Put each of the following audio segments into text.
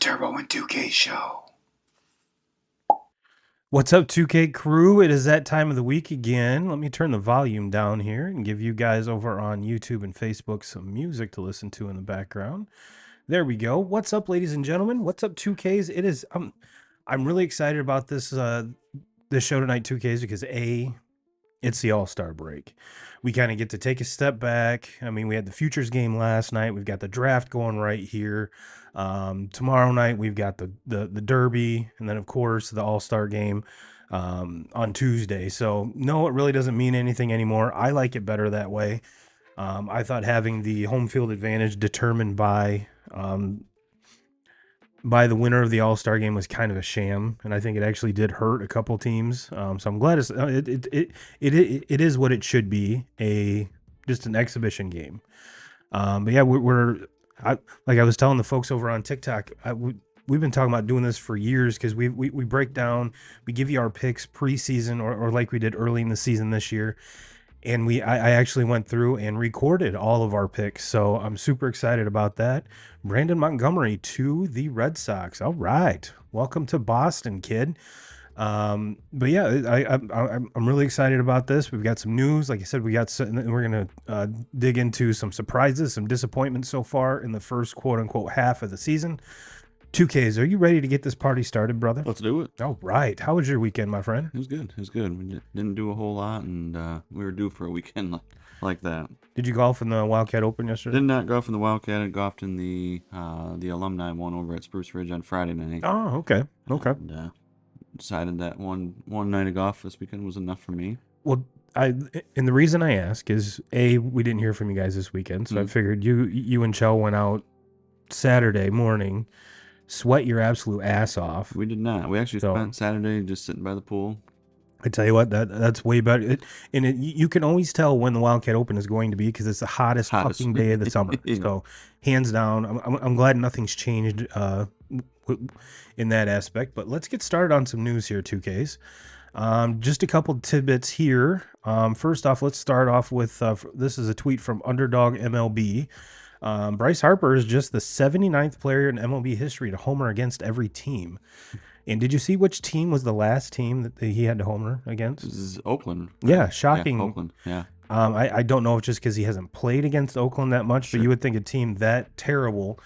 Turbo and 2K show. What's up, 2K crew? It is that time of the week again. Let me turn the volume down here and give you guys over on YouTube and Facebook some music to listen to in the background. There we go. What's up, ladies and gentlemen? What's up, 2Ks? It is I'm really excited about this show tonight, 2Ks, because it's the All-Star break. We kind of get to take a step back. I mean, we had the Futures game last night. We've got the draft going right here. Tomorrow night, we've got the Derby, and then, of course, the All-Star game on Tuesday. So, no, it really doesn't mean anything anymore. I like it better that way. I thought having the home field advantage determined by the winner of the All-Star game was kind of a sham, and I think it actually did hurt a couple teams. So I'm glad it is what it should be, just an exhibition game. But yeah, like I was telling the folks over on TikTok, we've been talking about doing this for years because we break down, we give you our picks preseason or like we did early in the season this year. And I actually went through and recorded all of our picks. So I'm super excited about that. Brandon Montgomery to the Red Sox. All right. Welcome to Boston, kid. But yeah, I'm really excited about this. We've got some news. Like I said, we're going to dig into some surprises, some disappointments so far in the first quote unquote half of the season. 2Ks, are you ready to get this party started, brother? Let's do it. All right. How was your weekend, my friend? It was good. We didn't do a whole lot, and we were due for a weekend like that. Did you golf in the Wildcat Open yesterday? Did not golf in the Wildcat. I golfed in the alumni one over at Spruce Ridge on Friday night. Oh, okay. And, decided that one night of golf this weekend was enough for me. Well, and the reason I ask is, we didn't hear from you guys this weekend, so I figured you and Chell went out Saturday morning, sweat your absolute ass off. We did not. We actually spent Saturday just sitting by the pool. I tell you what, that's way better. You can always tell when the Wildcat Open is going to be because it's the hottest fucking day of the summer. So, hands down, I'm glad nothing's changed in that aspect. But let's get started on some news here, 2Ks. Just a couple tidbits here. First off, let's start off with this is a tweet from Underdog MLB. Bryce Harper is just the 79th player in MLB history to homer against every team. And did you see which team was the last team that he had to homer against? This is Oakland. Yeah, shocking. Yeah, Oakland, yeah. I don't know if just because he hasn't played against Oakland that much, but you would think a team that terrible,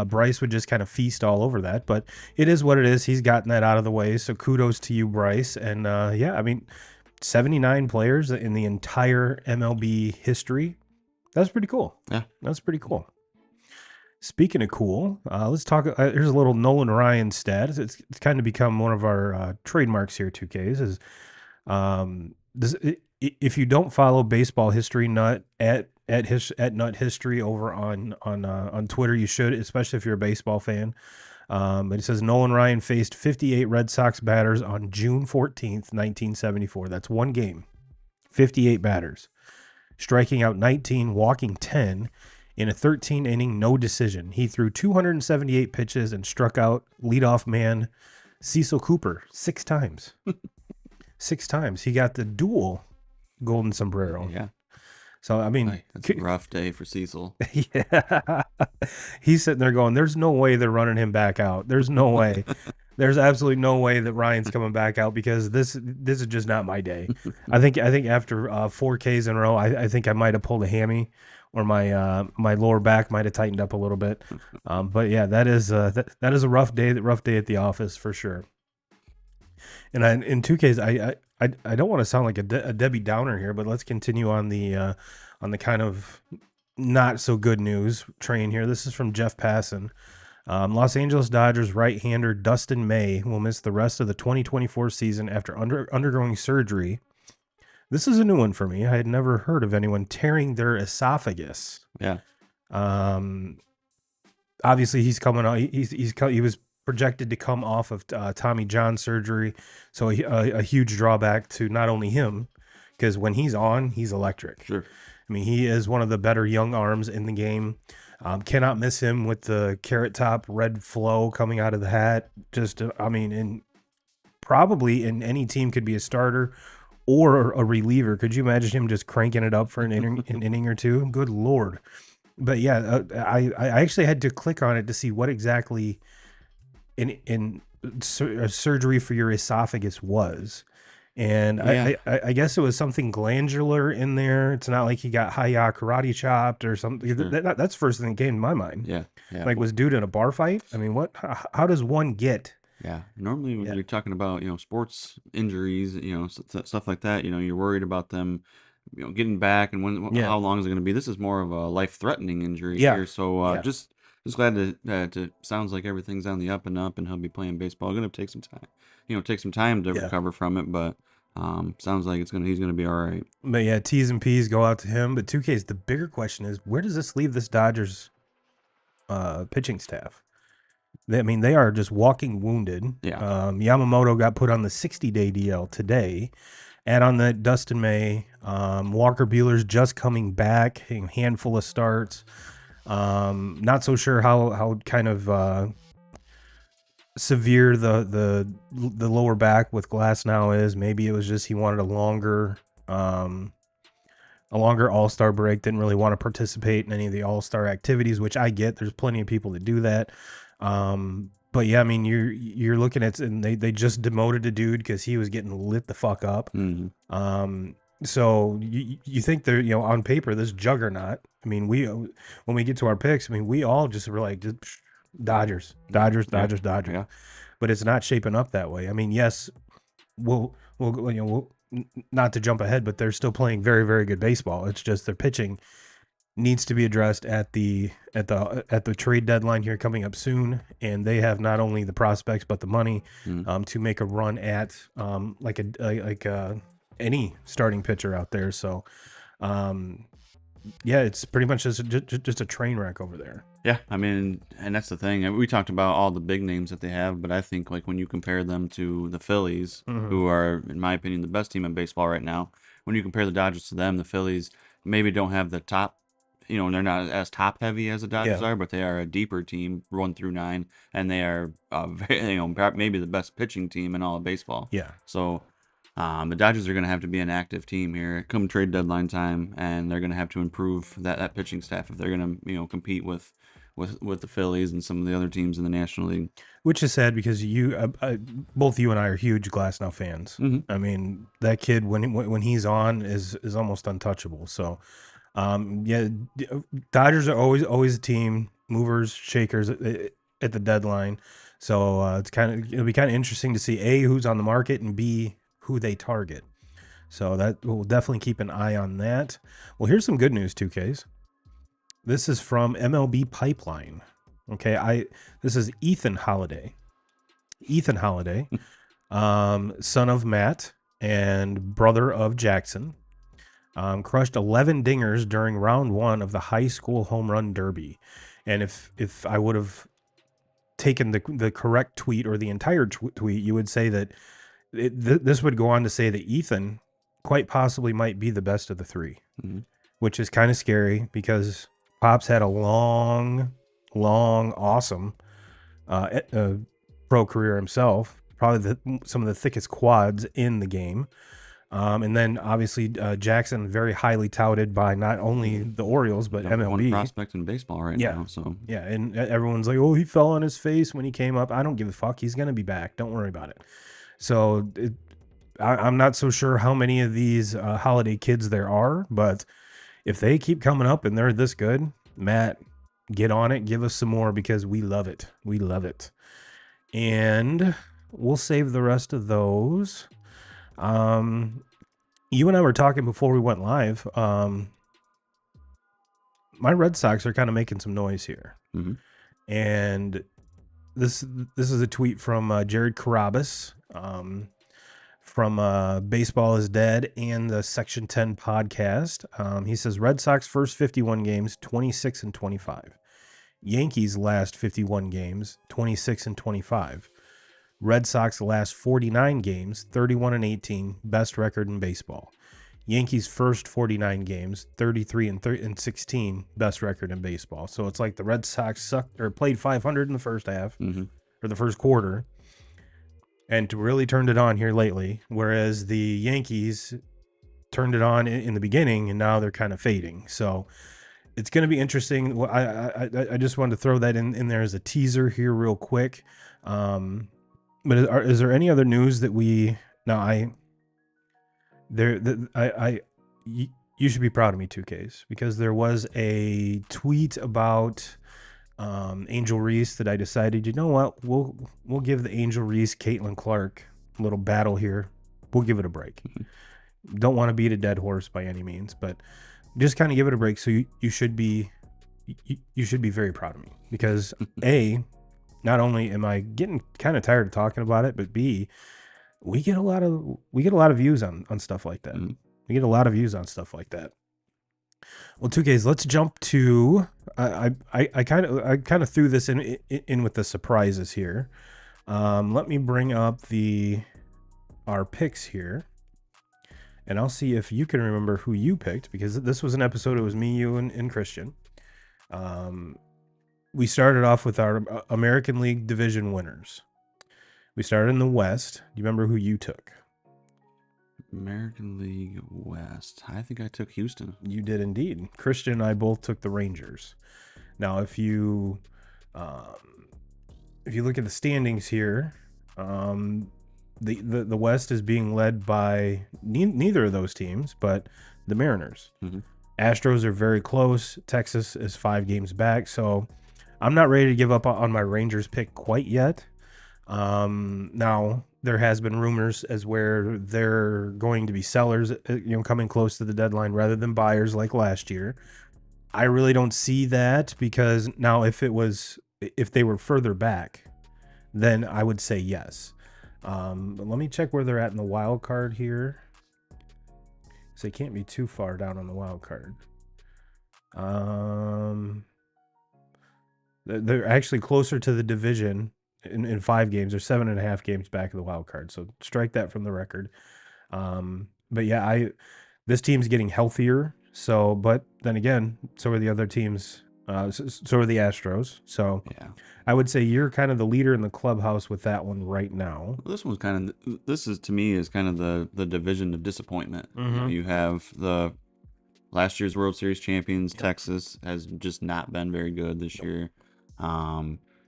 Bryce would just kind of feast all over that. But it is what it is. He's gotten that out of the way. So kudos to you, Bryce. And yeah, I mean, 79 players in the entire MLB history. That's pretty cool. Yeah. That's pretty cool. Speaking of cool, let's talk. Here's a little Nolan Ryan stat. It's kind of become one of our trademarks here, 2Ks. If you don't follow Baseball History Nut at Nut History over on Twitter, you should, especially if you're a baseball fan. But it says Nolan Ryan faced 58 Red Sox batters on June 14th, 1974. That's one game. 58 batters. Striking out 19, walking 10 in a 13-inning no decision. He threw 278 pitches and struck out leadoff man Cecil Cooper 6 times. 6 times. He got the dual golden sombrero. Yeah. So, I mean... That's a rough day for Cecil. Yeah. He's sitting there going, there's no way they're running him back out. There's no way. There's absolutely no way that Ryan's coming back out because this is just not my day. I think after 4 Ks in a row, I think I might have pulled a hammy or my lower back might have tightened up a little bit. But yeah, that is a rough day at the office for sure. And in 2Ks, I don't want to sound like a Debbie Downer here, but let's continue on the kind of not so good news train here. This is from Jeff Passan. Los Angeles Dodgers right-hander Dustin May will miss the rest of the 2024 season after undergoing surgery. This is a new one for me. I had never heard of anyone tearing their esophagus. Yeah. Obviously, he's coming out. He was projected to come off of Tommy John surgery, so a huge drawback to not only him, because when he's on, he's electric. Sure. I mean, he is one of the better young arms in the game. Cannot miss him with the carrot top red flow coming out of the hat. Just, I mean, probably in any team could be a starter or a reliever. Could you imagine him just cranking it up for an inning or two? Good Lord. But yeah, I actually had to click on it to see what exactly in surgery for your esophagus was. And Yeah. I guess it was something glandular in there. It's not like he got hi-ya karate chopped or something. Sure. That's the first thing that came to my mind. Yeah. Yeah. Like, was dude in a bar fight? I mean, what? How does one get? Yeah. Normally when Yeah. you're talking about, sports injuries, stuff like that, you're worried about them, getting back and Yeah. how long is it going to be? This is more of a life-threatening injury Yeah. here. So Yeah. just glad that it sounds like everything's on the up and up and he'll be playing baseball. Going to take some time, to Yeah. recover from it, but sounds like he's going to be all right. But yeah, T's and P's go out to him. But 2K's the bigger question is, where does this leave this Dodgers pitching staff? I mean, they are just walking wounded. Yeah. Yamamoto got put on the 60-day DL today. Add on that Dustin May. Walker Buehler's just coming back, a handful of starts. Not so sure how kind of severe the lower back with Glasnow is. Maybe it was just he wanted a longer All-Star break, didn't really want to participate in any of the All-Star activities, which I get. There's plenty of people that do that. But yeah, I mean, you're looking at, and they just demoted a dude because he was getting lit the fuck up. Mm-hmm. So you think they're, on paper, this juggernaut. I mean, when we get to our picks, I mean, we all just were like, Dodgers. Yeah. But it's not shaping up that way. I mean, yes, we'll not to jump ahead, but they're still playing very, very good baseball. It's just their pitching needs to be addressed at the trade deadline here coming up soon, and they have not only the prospects but the money to make a run at any starting pitcher out there. So yeah, it's pretty much just a train wreck over there. Yeah, I mean, and that's the thing. We talked about all the big names that they have, but I think like when you compare them to the Phillies, who are, in my opinion, the best team in baseball right now, when you compare the Dodgers to them, the Phillies maybe don't have the top, they're not as top heavy as the Dodgers are, but they are a deeper team, 1 through 9, and they are maybe the best pitching team in all of baseball. Yeah. So the Dodgers are going to have to be an active team here come trade deadline time, and they're going to have to improve that pitching staff if they're going to compete with the Phillies and some of the other teams in the National League. Which is sad because both you and I are huge Glasnow fans. Mm-hmm. I mean, that kid when he's on is almost untouchable. So, yeah, Dodgers are always a team, movers, shakers at the deadline. So it'll be kind of interesting to see A, who's on the market, and B, who they target. So that we'll definitely keep an eye on that. Well, here's some good news, 2Ks. This is from MLB Pipeline. Okay, this is Ethan Holiday. Ethan Holiday, son of Matt and brother of Jackson, crushed 11 dingers during round 1 of the high school home run derby. And if I would have taken the correct tweet or the entire tweet, you would say that this would go on to say that Ethan quite possibly might be the best of the 3, which is kind of scary because Pops had a long, awesome pro career himself, probably some of the thickest quads in the game. And then obviously Jackson, very highly touted by not only the Orioles but MLB. One prospect in baseball right now. So yeah, and everyone's like, oh, he fell on his face when he came up. I don't give a fuck. He's gonna be back. Don't worry about it. So I'm not so sure how many of these Holiday kids there are, but if they keep coming up and they're this good, Matt, get on it. Give us some more because we love it. We love it. And we'll save the rest of those. You and I were talking before we went live. My Red Sox are kind of making some noise here. And this is a tweet from Jared Carabas. From Baseball is Dead and the Section 10 podcast. He says, Red Sox first 51 games, 26-25. Yankees last 51 games, 26-25. Red Sox last 49 games, 31-18, best record in baseball. Yankees first 49 games, 33-16, best record in baseball. So it's like the Red Sox sucked or played 500 in the first half or the first quarter, and really turned it on here lately, whereas the Yankees turned it on in the beginning, and now they're kind of fading. So it's going to be interesting. Well, I just wanted to throw that in there as a teaser here real quick. But is there any other news that we now you should be proud of me, 2Ks, because there was a tweet about Angel Reese that I decided, you know what, we'll give the Angel Reese Caitlin Clark a little battle here. We'll give it a break. Don't want to beat a dead horse by any means, but just kind of give it a break. So you should be very proud of me, because A, not only am I getting kind of tired of talking about it, but B, we get a lot of views on stuff like that. We get a lot of views on stuff like that. Well, 2Ks, let's jump to I kind of threw this in with the surprises here. Let me bring up our picks here, and I'll see if you can remember who you picked, because this was an episode. It was me, you, and Christian. We started off with our American League division winners. We started in the West. Do you remember who you took? American League West. I think I took Houston. You did indeed. Christian and I both took the Rangers. Now, if you look at the standings here, the West is being led by neither of those teams, but the Mariners. Astros are very close. Texas is 5 games back. So I'm not ready to give up on my Rangers pick quite yet. Now, there has been rumors as where they're going to be sellers, coming close to the deadline rather than buyers like last year. I really don't see that, because now if they were further back, then I would say yes. But let me check where they're at in the wild card here. So they can't be too far down on the wild card. They're actually closer to the division in 5 games. They're 7.5 games back of the wild card. So strike that from the record. But yeah, this team's getting healthier. So, but then again, so are the other teams. So are the Astros. So yeah, I would say you're kind of the leader in the clubhouse with that one right now. Well, this is to me is kind of the division of disappointment. You have the last year's World Series champions. Texas has just not been very good this year.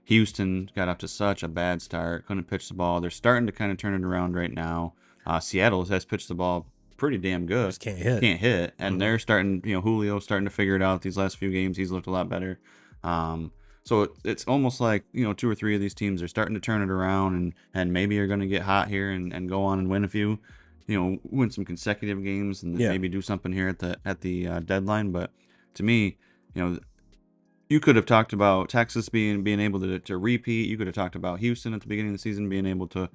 Houston got off to such a bad start, couldn't pitch the ball. They're starting to kind of turn it around right now. Seattle has pitched the ball pretty damn good. Just can't hit. And they're starting, Julio's starting to figure it out these last few games. He's looked a lot better. So it's almost like, 2 or 3 of these teams are starting to turn it around, and maybe are going to get hot here and go on and win a few, win some consecutive games, and maybe do something here at the deadline. But to me, you could have talked about Texas being able to repeat. You could have talked about Houston at the beginning of the season being able to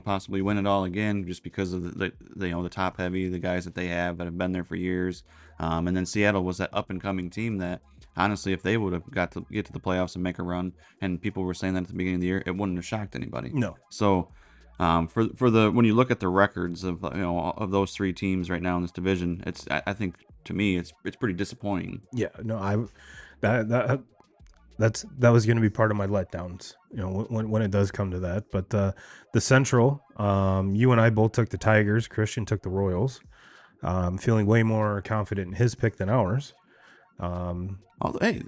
possibly win it all again, just because of the top heavy, the guys that they have that have been there for years. And then Seattle was that up and coming team that, honestly, if they would have get to the playoffs and make a run, and people were saying that at the beginning of the year, it wouldn't have shocked anybody. No. So when you look at the records of of those 3 teams right now in this division, I think to me it's pretty disappointing. Yeah. No, that was going to be part of my letdowns, when it does come to that. But the Central, you and I both took the Tigers. Christian took the Royals. Feeling way more confident in his pick than ours. Hey,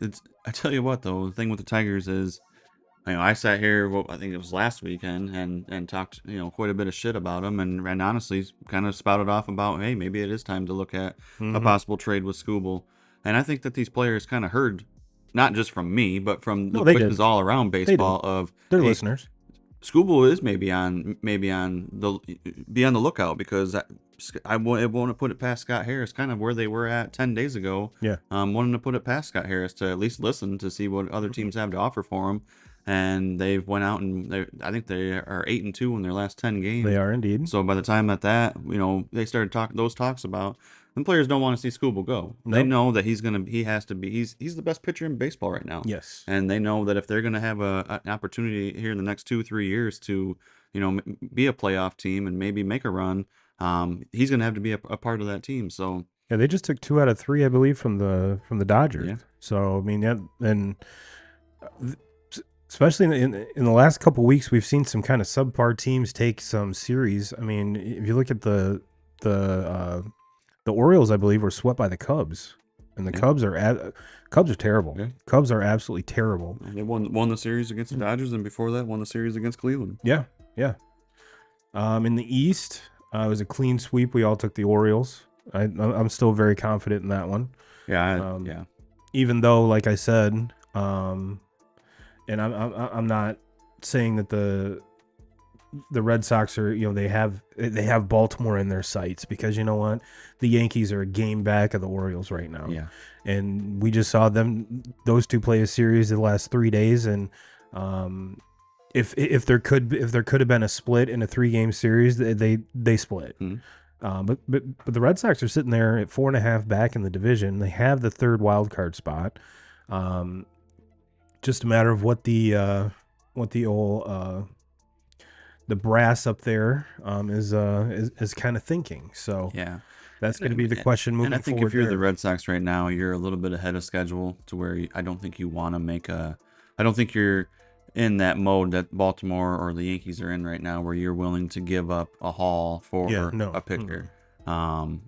I tell you what though, the thing with the Tigers is, I sat here, I think it was last weekend, and talked, quite a bit of shit about them, and honestly kind of spouted off about, hey, maybe it is time to look at a possible trade with Skubal. And I think that these players kind of heard, not just from me, but from the quizzes all around baseball of their listeners. Skubal is maybe on the lookout, because I want to put it past Scott Harris, kind of where they were at 10 days ago. Yeah. Wanting to put it past Scott Harris to at least listen to see what other teams have to offer for him. And they've went out and I think they are 8-2 in their last 10 games. They are indeed. So by the time that they started those talks about, and players don't want to see Skubal go. Nope. They know that he's the best pitcher in baseball right now. Yes. And they know that if they're going to have an opportunity here in the next 2-3 years to, be a playoff team and maybe make a run, he's going to have to be a part of that team. So yeah, they just took 2 out of 3, I believe, from the Dodgers. Yeah. So I mean, yeah, and especially in the last couple of weeks, we've seen some kind of subpar teams take some series. I mean, if you look at the Orioles, I believe, were swept by the Cubs and the Yeah. Cubs are terrible. Yeah. Cubs are absolutely terrible. They won the series against the Dodgers, and before that, won the series against Cleveland. Yeah, yeah. In the East, it was a clean sweep. We all took the Orioles. I'm still very confident in that one. Yeah, Yeah. Even though, like I said, and I'm not saying that the Red Sox are, they have Baltimore in their sights, because you know what, the Yankees are a game back of the Orioles right now. Yeah. And we just saw those two play a series the last 3 days, and if there could have been a split in a 3-game series, they split. Mm-hmm. But the Red Sox are sitting there at 4.5 back in the division. They have the third wild card spot. Just a matter of what the old the brass up there is kind of thinking. So Yeah. that's going to be the question moving forward. And I think forward if you're there. the Red Sox right now, you're a little bit ahead of schedule to where I don't think you want to make I don't think you're in that mode that Baltimore or the Yankees are in right now, where you're willing to give up a haul for a pitcher. And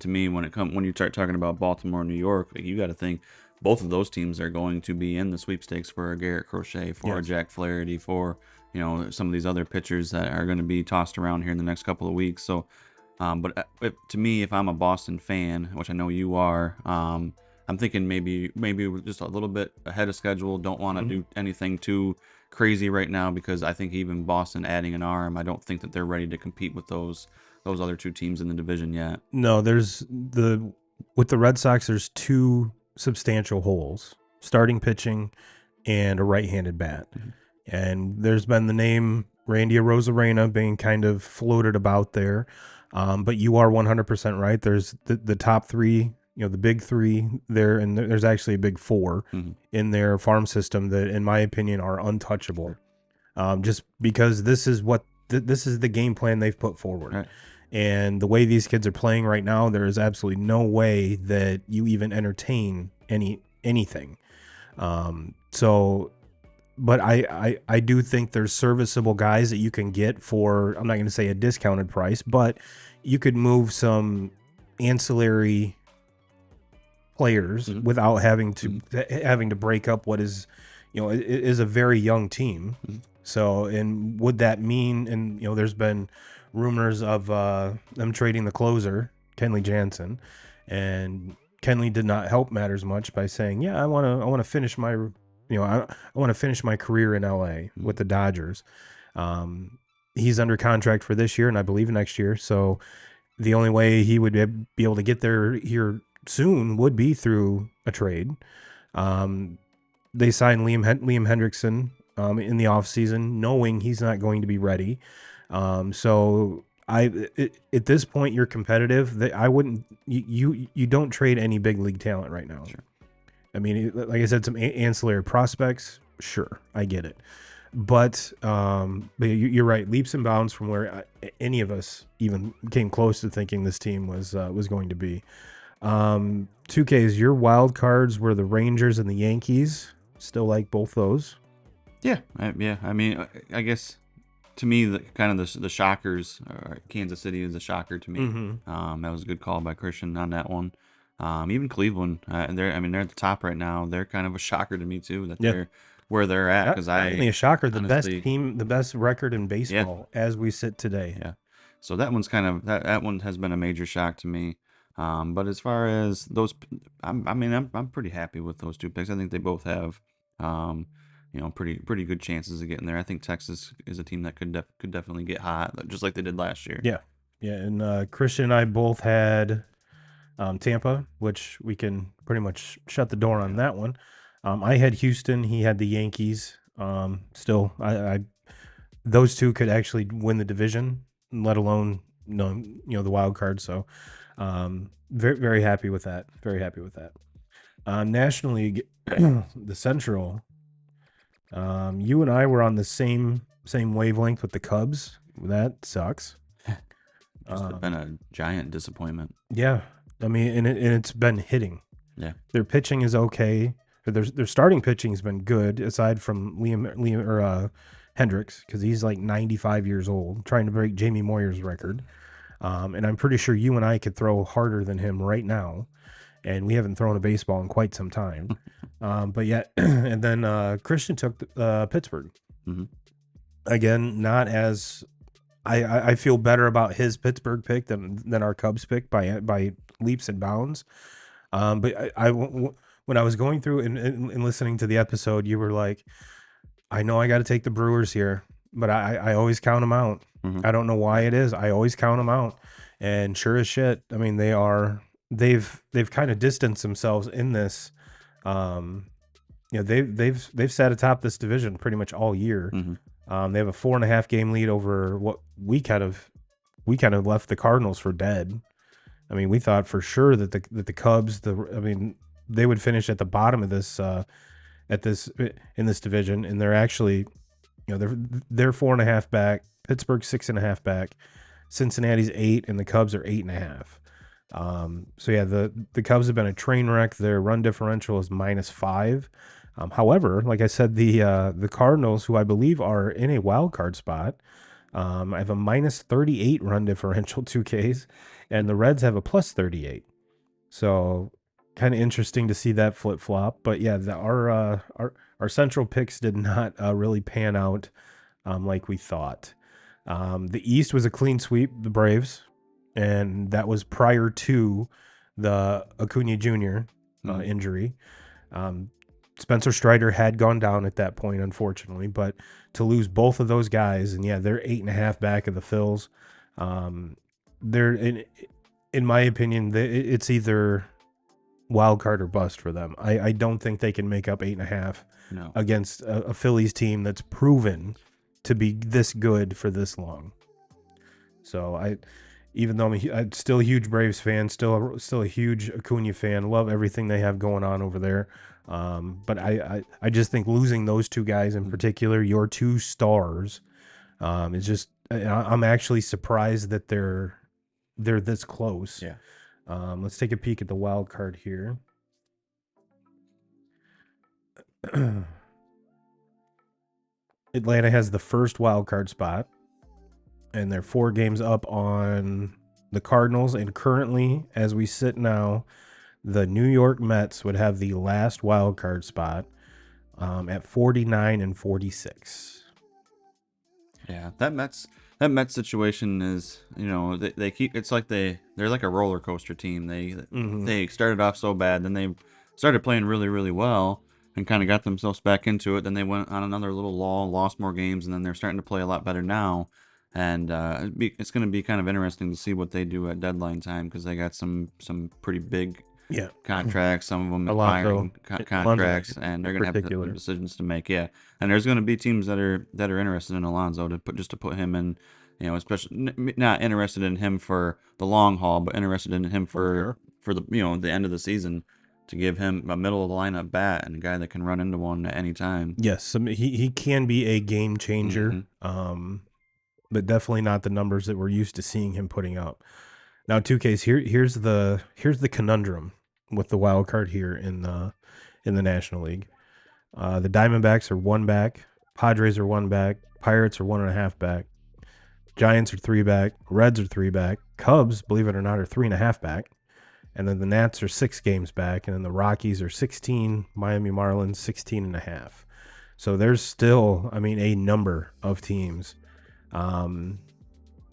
to me, when you start talking about Baltimore and New York, you got to think both of those teams are going to be in the sweepstakes for a Garrett Crochet, for a Jack Flaherty, for some of these other pitchers that are going to be tossed around here in the next couple of weeks. So, to me, if I'm a Boston fan, which I know you are, I'm thinking maybe we're just a little bit ahead of schedule. Don't want to do anything too crazy right now, because I think even Boston adding an arm, I don't think that they're ready to compete with those other two teams in the division yet. No, with the Red Sox, there's 2 substantial holes: starting pitching and a right-handed bat. Mm-hmm. And there's been the name Randy Arozarena being kind of floated about there. But you are 100% right. There's the top 3, the big 3 there, and there's actually a big 4 in their farm system that, in my opinion, are untouchable. Just because this is the game plan they've put forward. Right. And the way these kids are playing right now, there is absolutely no way that you even entertain anything. But I do think there's serviceable guys that you can get for, I'm not going to say a discounted price, but you could move some ancillary players without having to break up what is, is a very young team. So, and would that mean, and there's been rumors of them trading the closer, Kenley Jansen, and Kenley did not help matters much by saying, yeah, I want to finish my I want to finish my career in LA with the Dodgers. He's under contract for this year and I believe next year. So the only way he would be able to get there here soon would be through a trade. They signed Liam Hendrickson in the offseason, knowing he's not going to be ready. So at this point, you're competitive. I wouldn't. You don't trade any big league talent right now. Sure. I mean, like I said, some ancillary prospects. Sure, I get it. But you're right. Leaps and bounds from where any of us even came close to thinking this team was going to be. 2Ks, your wild cards were the Rangers and the Yankees. Still like both those. Yeah. I mean, I guess to me, the shockers. Kansas City is a shocker to me. That was a good call by Christian on that one. Even Cleveland, and they're at the top right now. They're kind of a shocker to me too, that they're where they're at. Because not only a shocker, the best honestly, team, the best record in baseball as we sit today. Yeah, so that one's kind of that one has been a major shock to me. But as far as those, I'm pretty happy with those 2 picks. I think they both have, pretty good chances of getting there. I think Texas is a team that could definitely get hot, just like they did last year. Yeah. And Christian and I both had Tampa, which we can pretty much shut the door on that one. I had Houston. He had the Yankees. Still, those 2 could actually win the division, let alone the wild card. So, very very happy with that. Very happy with that. National League, the Central. You and I were on the same wavelength with the Cubs. That sucks. It's been a giant disappointment. Yeah. I mean, and it's been hitting. Yeah. Their pitching is okay. Their starting pitching has been good, aside from Liam Hendricks, because he's like 95 years old, trying to break Jamie Moyer's record. And I'm pretty sure you and I could throw harder than him right now. and we haven't thrown a baseball in quite some time. But yet, and then Christian took Pittsburgh. Mhm. Again, not as I feel better about his Pittsburgh pick than our Cubs pick by leaps and bounds. But when I was going through and listening to the episode, you were like, I know I got to take the Brewers here, but I always count them out. Mhm. I don't know why it is. I always count them out. And sure as shit, I mean, they've kind of distanced themselves in this. They've sat atop this division pretty much all year. Mhm. They have a 4.5 game lead over what we kind of left the Cardinals for dead. I mean, we thought for sure that the Cubs, they would finish at the bottom of this in this division, and they're actually, they're 4.5 back. Pittsburgh 6.5 back. Cincinnati's 8, and the Cubs are 8.5. So yeah, the Cubs have been a train wreck. Their run differential is -5. However, like I said, the Cardinals, who I believe are in a wild card spot, I have a -38 run differential 2Ks, and the Reds have a +38. So kind of interesting to see that flip flop. But yeah, our central picks did not really pan out like we thought. The East was a clean sweep, the Braves, and that was prior to the Acuna Jr. Injury. Spencer Strider had gone down at that point, unfortunately, but to lose both of those guys, and yeah, they're 8.5 back of the Phils. They're in my opinion, it's either wild card or bust for them. I don't think they can make up 8.5 against a Phillies team that's proven to be this good for this long. So even though I'm still a huge Braves fan, still a huge Acuna fan, love everything they have going on over there. But I just think losing those two guys in particular, your two stars, is just, I'm actually surprised that they're this close. Yeah. Let's take a peek at the wild card here. Atlanta has the first wild card spot, and they're 4 games up on the Cardinals. And currently, as we sit now, the New York Mets would have the last wild card spot at 49 and 46. Yeah, that Mets situation is, they keep, it's like they're like a roller coaster team. They started off so bad, then they started playing really, really well and kind of got themselves back into it. Then they went on another little lull, lost more games, and then they're starting to play a lot better now. And it's going to be kind of interesting to see what they do at deadline time, because they got some pretty big contracts, some of them expiring contracts, and they're going to have some decisions to make. Yeah, and there's going to be teams that are interested in Alonso to put him in, especially not interested in him for the long haul, but interested in him for the the end of the season, to give him a middle of the lineup bat and a guy that can run into one at any time. Yes, he can be a game changer, but definitely not the numbers that we're used to seeing him putting up. Now, 2Ks, here's the conundrum with the wild card here in the National League. The Diamondbacks are 1 back, Padres are 1 back, Pirates are 1.5 back, Giants are 3 back, Reds are 3 back, Cubs, believe it or not, are 3.5 back, and then the Nats are 6 games back, and then the Rockies are 16, Miami Marlins 16.5. So there's still, a number of teams.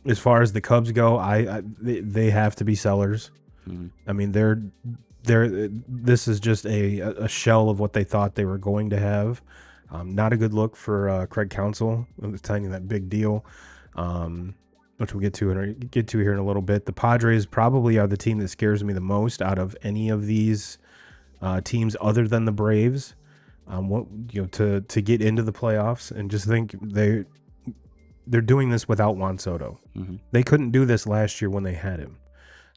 As far as the Cubs go, they have to be sellers. This is just a shell of what they thought they were going to have. Not a good look for Craig Counsell. I'm telling you, that big deal, which we'll get to here in a little bit. The Padres probably are the team that scares me the most out of any of these teams, other than the Braves. To get into the playoffs, and just think they're doing this without Juan Soto. They couldn't do this last year when they had him.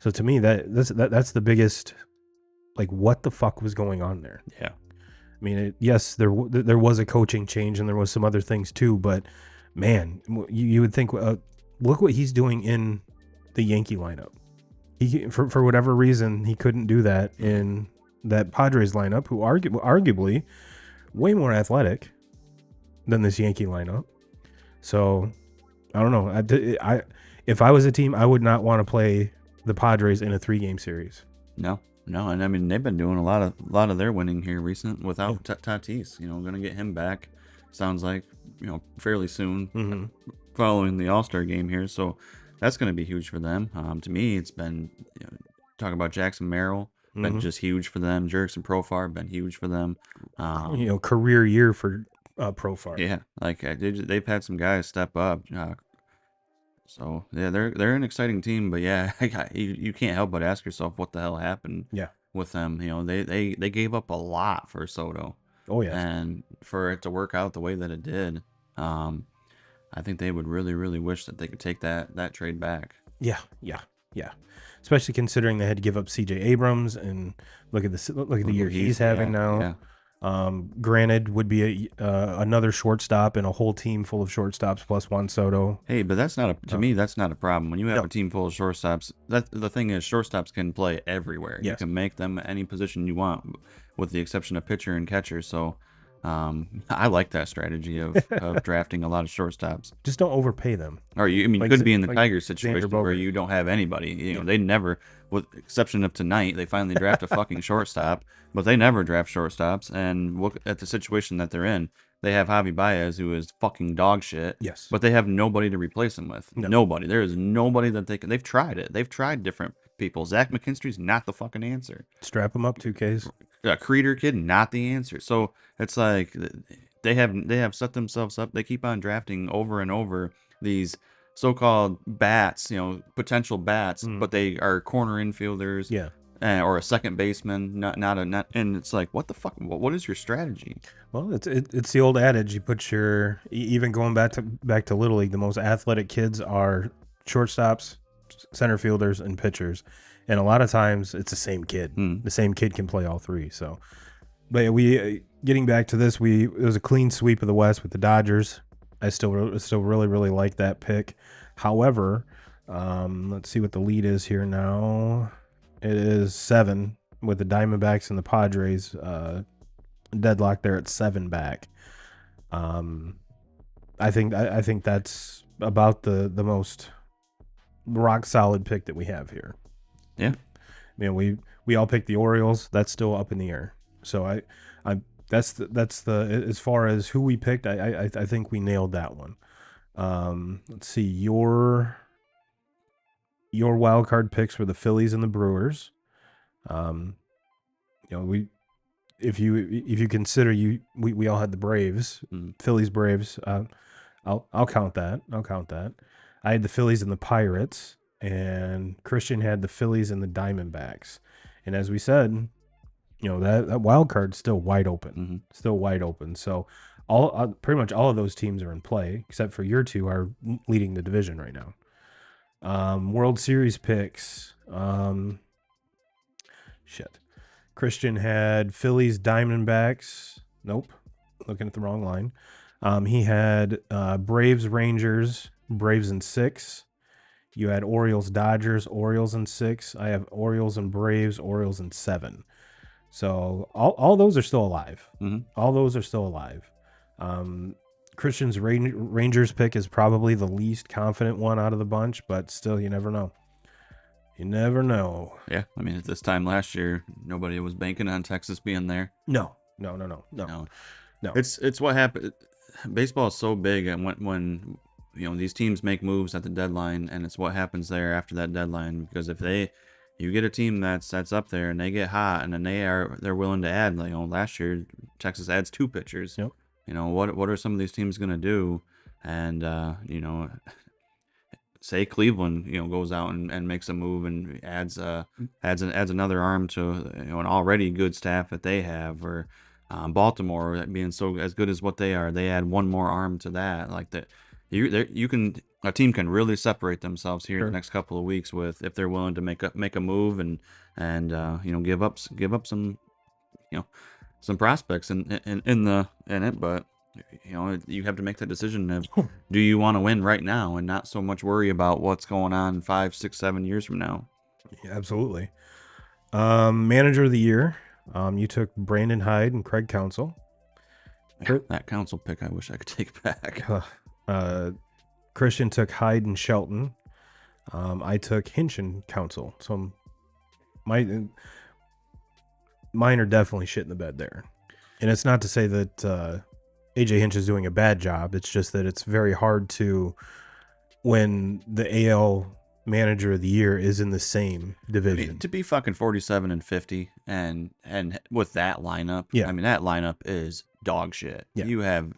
So to me, that's the biggest, what the fuck was going on there? Yeah. Yes, there was a coaching change, and there was some other things too, but man, you would think, look what he's doing in the Yankee lineup. He, for whatever reason, he couldn't do that in that Padres lineup, who arguably way more athletic than this Yankee lineup. So I don't know. If I was a team, I would not want to play the Padres in a 3-game series. No. No, and I mean they've been doing a lot of their winning here recent without Tatis. Going to get him back. Sounds like fairly soon, Mm-hmm. following the All-Star game here. So that's going to be huge for them. To me, it's been talking about Jackson Merrill, been Mm-hmm. just huge for them. Jurickson Profar been huge for them. Career year for Profar. Yeah, like they've had some guys step up. So yeah, they're an exciting team, but yeah, you can't help but ask yourself what the hell happened Yeah. with them. They gave up a lot for Soto, Oh yes. and for it to work out the way that it did, I think they would really wish that they could take that trade back. Yeah. Especially considering they had to give up C.J. Abrams and look at the year he's having now. Yeah. Granted, would be another shortstop and a whole team full of shortstops plus Juan Soto. Hey, but that's not to me. That's not a problem. When you have No. a team full of shortstops, the thing is, shortstops can play everywhere. Yes. You can make them any position you want, with the exception of pitcher and catcher. So, I like that strategy of drafting a lot of shortstops. Just don't overpay them. Or you Like could be in the like Tigers Xander situation where Bogaerts. you don't have anybody. They never, with exception of tonight, they finally draft a fucking shortstop, but they never draft shortstops. And look at the situation that they're in. They have Javi Baez, who is fucking dog shit. Yes. But they have nobody to replace him with. No. Nobody. There is nobody that they've tried it. They've tried different people. Zach McKinstry's not the fucking answer. Strap them up, 2Ks. Creeder kid, not the answer. So it's like they have set themselves up. They keep on drafting over and over these so-called bats, potential bats, but they are corner infielders, Yeah. or a second baseman, not, and it's like, what the fuck? What is your strategy? Well, it's the old adage. You put even going back to Little League, the most athletic kids are shortstops, center fielders, and pitchers, and a lot of times it's the same kid. The same kid can play all three. So, but yeah, we getting back to this, it was a clean sweep of the West with the Dodgers. I still really like that pick. However, let's see what the lead is here now. It is 7 with the Diamondbacks and the Padres. Deadlock there at 7 back. I think that's about the most rock solid pick that we have here. Yeah. We all picked the Orioles. That's still up in the air. So that's the as far as who we picked, I think we nailed that one. Let's see, your wild card picks were the Phillies and the Brewers. If you consider we all had the Braves, Phillies Braves. I'll count that. I had the Phillies and the Pirates, and Christian had the Phillies and the Diamondbacks. And as we said, that wild card's still wide open. Still wide open. So pretty much all of those teams are in play, except for your two are leading the division right now. World Series picks. Christian had Phillies, Diamondbacks. Nope. Looking at the wrong line. He had Braves, Rangers, Braves in 6. You had Orioles, Dodgers, Orioles in 6. I have Orioles and Braves, Orioles in 7. So all those are still alive. All those are still alive. Christian's Rangers pick is probably the least confident one out of the bunch, but still, you never know. You never know. Yeah, I mean, at this time last year, nobody was banking on Texas being there. No. It's what happened. Baseball is so big, and when these teams make moves at the deadline, and it's what happens there after that deadline. Because if you get a team that's up there and they get hot, and then they're willing to add. Like last year, Texas adds 2 pitchers. Yep. What are some of these teams gonna do? And say Cleveland, goes out and makes a move and adds another arm to an already good staff that they have, or Baltimore being so as good as what they are, they add one more arm to that. Like that, a team can really separate themselves here in the next couple of weeks if they're willing to make a move and give up some some prospects in it, but. You have to make that decision of do you want to win right now and not so much worry about what's going on 5, 6, 7 years from now. Yeah, absolutely. Manager of the year, you took Brandon Hyde and Craig Counsell. That Counsell pick, I wish I could take back. Christian took Hyde and Shelton. I took Hinch and Counsell. So mine are definitely shit in the bed there. And it's not to say that AJ Hinch is doing a bad job. It's just that it's very hard to, when the AL manager of the year is in the same division. I mean, to be fucking 47-50 and with that lineup, Yeah. I mean, that lineup is dog shit. Yeah. You have,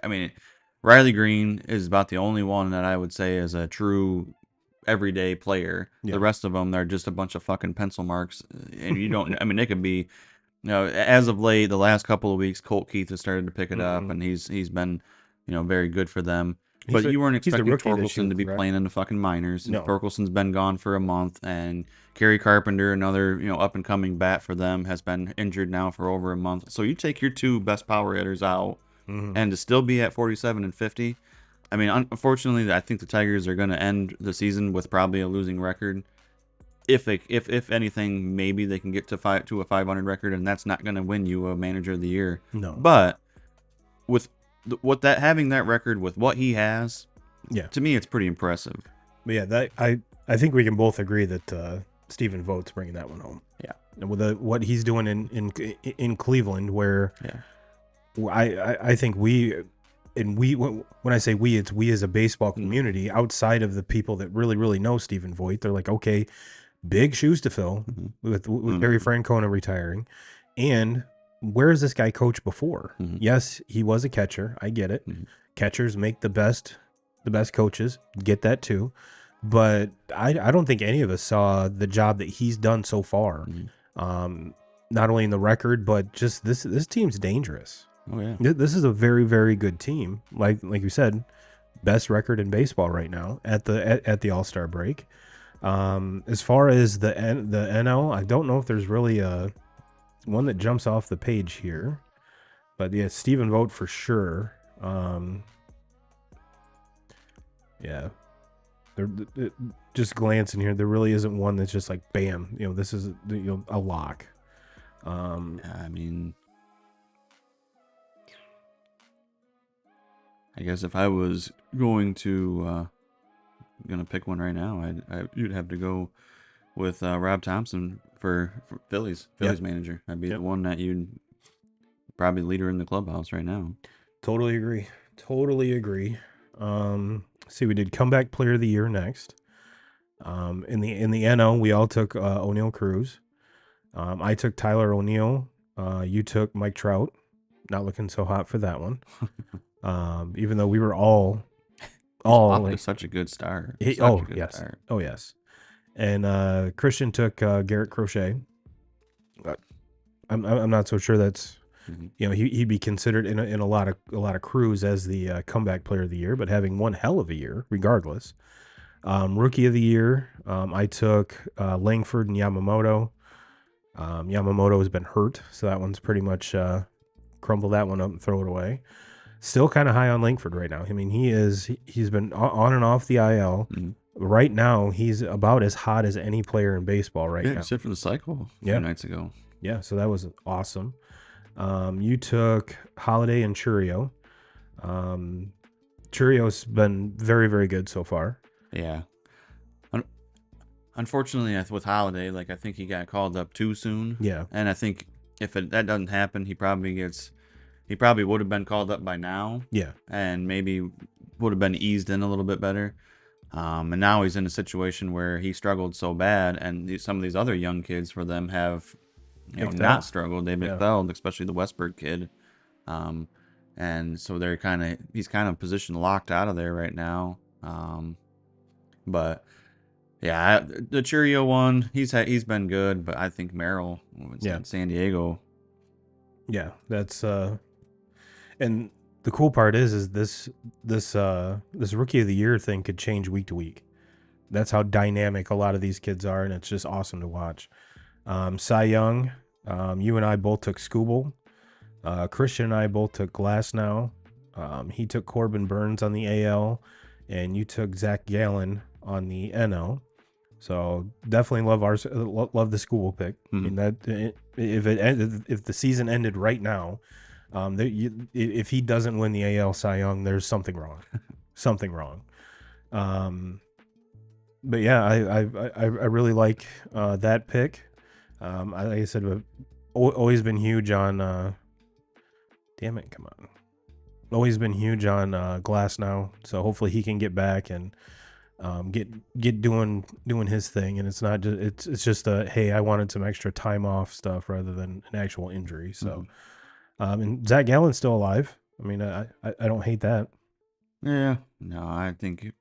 I mean, Riley Green is about the only one that I would say is a true everyday player. Yeah. The rest of them, they're just a bunch of fucking pencil marks. And you don't, I mean, they could be, as of late, the last couple of weeks, Colt Keith has started to pick it up, and he's been, very good for them. But you weren't expecting Torkelson to be playing in the fucking minors. No. Torkelson's been gone for a month, and Kerry Carpenter, another up and coming bat for them, has been injured now for over a month. So you take your two best power hitters out, and to still be at 47-50. I mean, unfortunately, I think the Tigers are going to end the season with probably a losing record. If anything, maybe they can get to a 500 record, and that's not going to win you a manager of the year. No. But with having that record with what he has, to me, it's pretty impressive. But yeah, I think we can both agree that Stephen Vogt's bringing that one home. Yeah, and with what he's doing in Cleveland, where I think when I say we, it's we as a baseball community outside of the people that really know Stephen Vogt. They're like, okay, big shoes to fill with Terry Francona retiring, and where has this guy coached before? Yes, he was a catcher. I get it. Catchers make the best coaches. Get that too. But I don't think any of us saw the job that he's done so far. Not only in the record, but just this team's dangerous. Oh yeah. This is a very, very good team. Like you said, best record in baseball right now at the All-Star break. As far as the NL, I don't know if there's really a one that jumps off the page here, but yeah, Stephen Vogt for sure. Yeah, just glancing here, there really isn't one that's just like bam. This is a lock. I mean, I guess if I was going to pick one right now, you'd have to go with Rob Thompson for Phillies manager. That'd be the one that you'd probably leader in the clubhouse right now. Totally agree. See, we did comeback player of the year next. In the NL, we all took O'Neal Cruz. I took Tyler O'Neill. You took Mike Trout. Not looking so hot for that one. Even though we were all like, such a good start. Oh yes. And Christian took Garrett Crochet. I'm not so sure that's he'd be considered in a lot of crews as the comeback player of the year, but having one hell of a year regardless. Rookie of the year, I took Langford and Yamamoto. Yamamoto has been hurt, so that one's pretty much crumble that one up and throw it away. Still kind of high on Langford right now. I mean, he's been on and off the IL. Right now, he's about as hot as any player in baseball right now. Except for the cycle a few nights ago. Yeah, so that was awesome. You took Holiday and Churio. Churio's been very, very good so far. Yeah. Unfortunately, with Holiday, I think he got called up too soon. Yeah. And I think if that doesn't happen, he probably would have been called up by now. Yeah. And maybe would have been eased in a little bit better. And now he's in a situation where he struggled so bad, and some of these other young kids for them have not struggled. They've excelled, especially the Westberg kid. And so he's kind of position locked out of there right now. But yeah, the Churio one, he's been good, but I think Merrill in San Diego. Yeah, that's and the cool part is this rookie of the year thing could change week to week. That's how dynamic a lot of these kids are, and it's just awesome to watch. Cy Young, you and I both took Skubal. Christian and I both took Glasnow. He took Corbin Burns on the AL, and you took Zach Gallen on the NL. So definitely love the Skubal pick. I mean, that if the season ended right now, if he doesn't win the AL Cy Young, there's something wrong. But yeah, I really like that pick. Like I said, always been huge on. Damn it! Come on. Always been huge on Glass now, so hopefully he can get back and get doing his thing. And it's not just it's just a hey, I wanted some extra time off stuff rather than an actual injury. So, and Zach Gallen's still alive. I mean, I don't hate that. Yeah, no, I think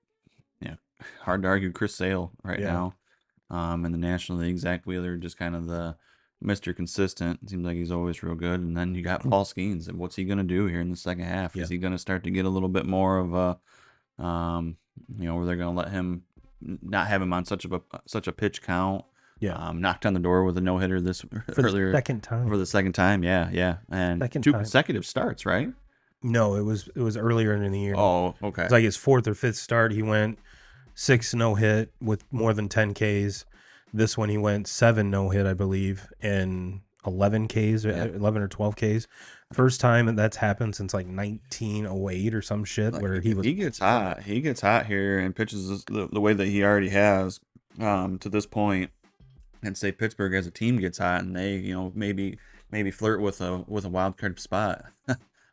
hard to argue Chris Sale right Yeah. now. In the National League, Zach Wheeler just kind of the Mr. Consistent. Seems like he's always real good. And then you got Paul Skeens. And what's he going to do here in the second half? Yeah. Is he going to start to get a little bit more of a, where they're going to let him not have him on such a pitch count? Yeah. Knocked on the door with a no hitter earlier the second time. for the second time. Yeah, and Second two time. consecutive starts, right? No, it was earlier in the year. Oh, okay. It's like his fourth or fifth start. He went 6 no hit with more than 10 Ks. This one he went 7 no hit, I believe, and 11 Ks, 11 or 12 Ks. First time that's happened since like 1908 or some shit. Like, where he gets hot. He gets hot here and pitches the way that he already has to this point. And say Pittsburgh as a team gets hot and they maybe flirt with a wild card spot.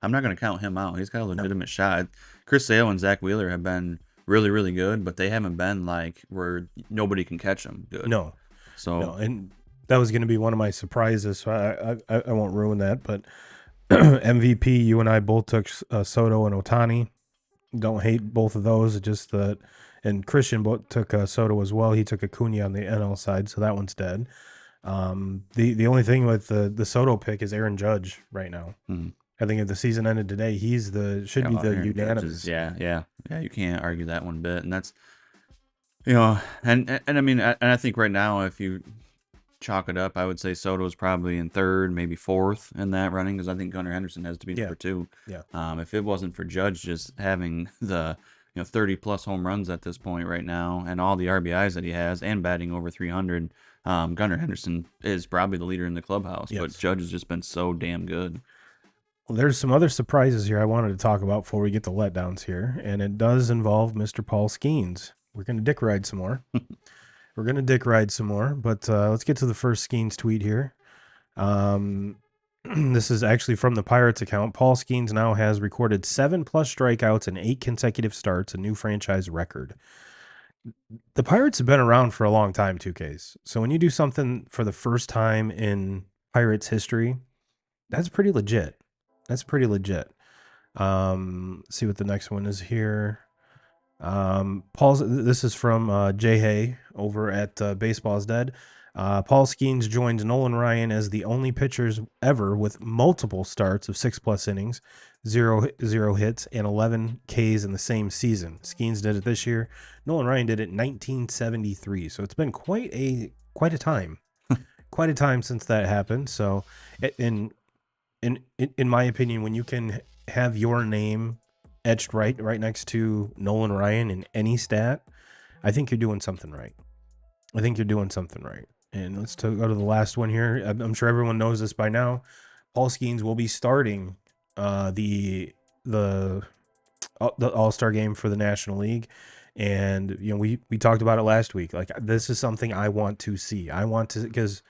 I'm not going to count him out. He's got a legitimate shot. Chris Sale and Zach Wheeler have been really, really good, but they haven't been like where nobody can catch them good. No. So No, and that was going to be one of my surprises. So I won't ruin that. But MVP, you and I both took Soto and Ohtani. Don't hate both of those. Just that, and Christian both took Soto as well. He took Acuna on the NL side, so that one's dead. The only thing with the Soto pick is Aaron Judge right now. Mm-hmm. I think if the season ended today, he's should be the Aaron unanimous. Judge yeah. You can't argue that one bit, and that's and I mean, and I think right now if you chalk it up, I would say Soto's probably in third, maybe fourth in that running because I think Gunnar Henderson has to be number 2. Yeah. If it wasn't for Judge just having the 30 plus home runs at this point right now and all the RBIs that he has and batting over 300, Gunnar Henderson is probably the leader in the clubhouse. Yes. But Judge has just been so damn good. Well, there's some other surprises here I wanted to talk about before we get the letdowns here, and it does involve Mr. Paul Skeens. We're going to dick ride some more. But let's get to the first Skeens tweet here. This is actually from the Pirates account. Paul Skeens now has recorded 7+ strikeouts in 8 consecutive starts, a new franchise record. The Pirates have been around for a long time, 2Ks. So when you do something for the first time in Pirates history, that's pretty legit. See what the next one is here. This is from Jay Hay over at Baseball is Dead. Paul Skeens joins Nolan Ryan as the only pitchers ever with multiple starts of 6+ innings, 0 hits, and 11 Ks in the same season. Skeens did it this year. Nolan Ryan did it in 1973. So it's been quite a time, quite a time since that happened. So in my opinion, when you can have your name etched right next to Nolan Ryan in any stat, I think you're doing something right. And let's go to the last one here. I'm sure everyone knows this by now. Paul Skeens will be starting the All-Star game for the National League. And we talked about it last week. Like, this is something I want to see. Because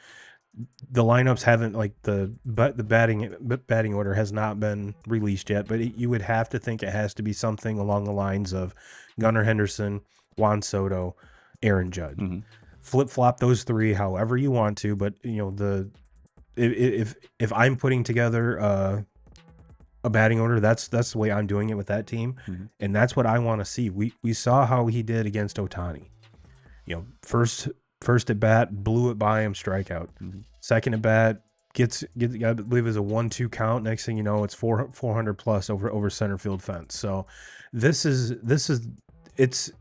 the lineups haven't, like, the batting order has not been released yet, but you would have to think it has to be something along the lines of Gunnar Henderson, Juan Soto, Aaron Judge. Mm-hmm. Flip flop those 3 however you want to, but if I'm putting together a batting order, that's the way I'm doing it with that team, and that's what I want to see. We saw how he did against Ohtani. First at bat, blew it by him, strikeout. Second at bat, gets I believe is a 1-2 count. Next thing you know, it's 400 plus over center field fence. So this is it's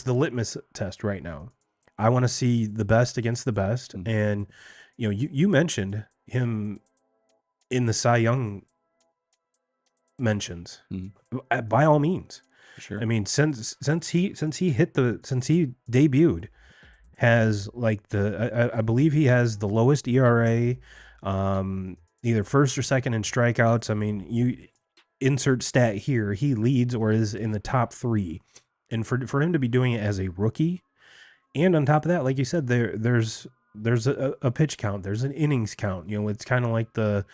the litmus test right now. I want to see the best against the best, and you mentioned him in the Cy Young mentions. By all means, sure. I mean, since he debuted, has like I believe he has the lowest ERA, either first or second in strikeouts. I mean, you insert stat here, he leads or is in the top 3, and for him to be doing it as a rookie, and on top of that, like you said, there's there's a pitch count, there's an innings count. It's kind of like the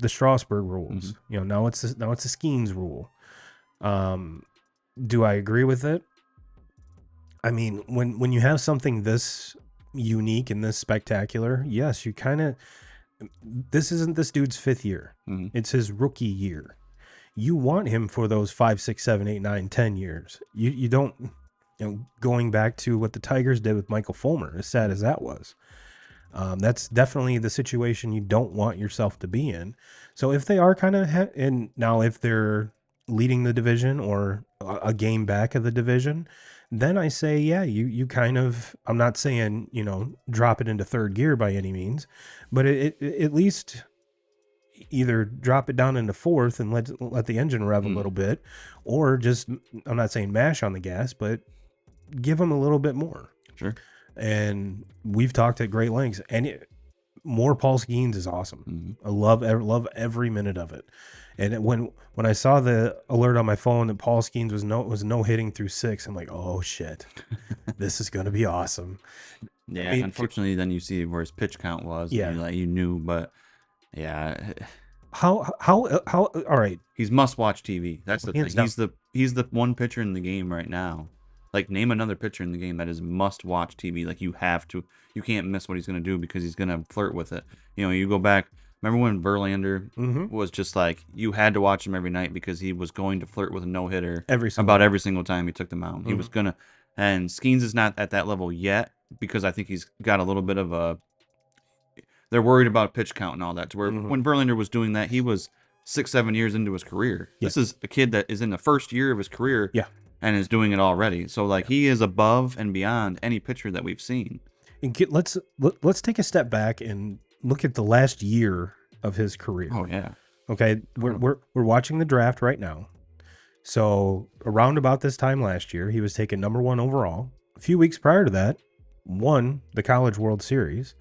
Strasburg rules. Now it's a Skeens rule. Do I agree with it? I mean, when you have something this unique and this spectacular, yes, you kind of. This isn't this dude's 5th year. It's his rookie year. You want him for those 5, 6, 7, 8, 9, 10 years. You don't. Going back to what the Tigers did with Michael Fulmer, as sad as that was. That's definitely the situation you don't want yourself to be in. So if they are kind of, and now if they're leading the division or a game back of the division, then I say, yeah, you kind of, I'm not saying, drop it into 3rd gear by any means, but it at least either drop it down into 4th and let the engine rev a little bit, or just, I'm not saying mash on the gas, but give them a little bit more. Sure. And we've talked at great lengths, and more Paul Skeens is awesome. I love every minute of it. And when I saw the alert on my phone that Paul Skeens was no hitting through 6, I'm like, oh shit, this is gonna be awesome. Yeah, unfortunately, then you see where his pitch count was. Yeah, and you knew, but yeah. How? All right. He's must-watch TV. That's the thing. Down. He's the one pitcher in the game right now. Like, name another pitcher in the game that is must-watch TV. Like, you have to. You can't miss what he's going to do because he's going to flirt with it. You go back. Remember when Verlander was just like, you had to watch him every night because he was going to flirt with a no-hitter every single time he took the mound. He was going to. And Skeens is not at that level yet because I think he's got a little bit of a. They're worried about pitch count and all that. To where when Verlander was doing that, he was 6, 7 years into his career. Yeah. This is a kid that is in the 1st year of his career. Yeah. And is doing it already. So he is above and beyond any pitcher that we've seen. And let's take a step back and look at the last year of his career. Oh yeah. Okay, we're watching the draft right now. So around about this time last year, he was taken number 1 overall. A few weeks prior to that, won the College World Series.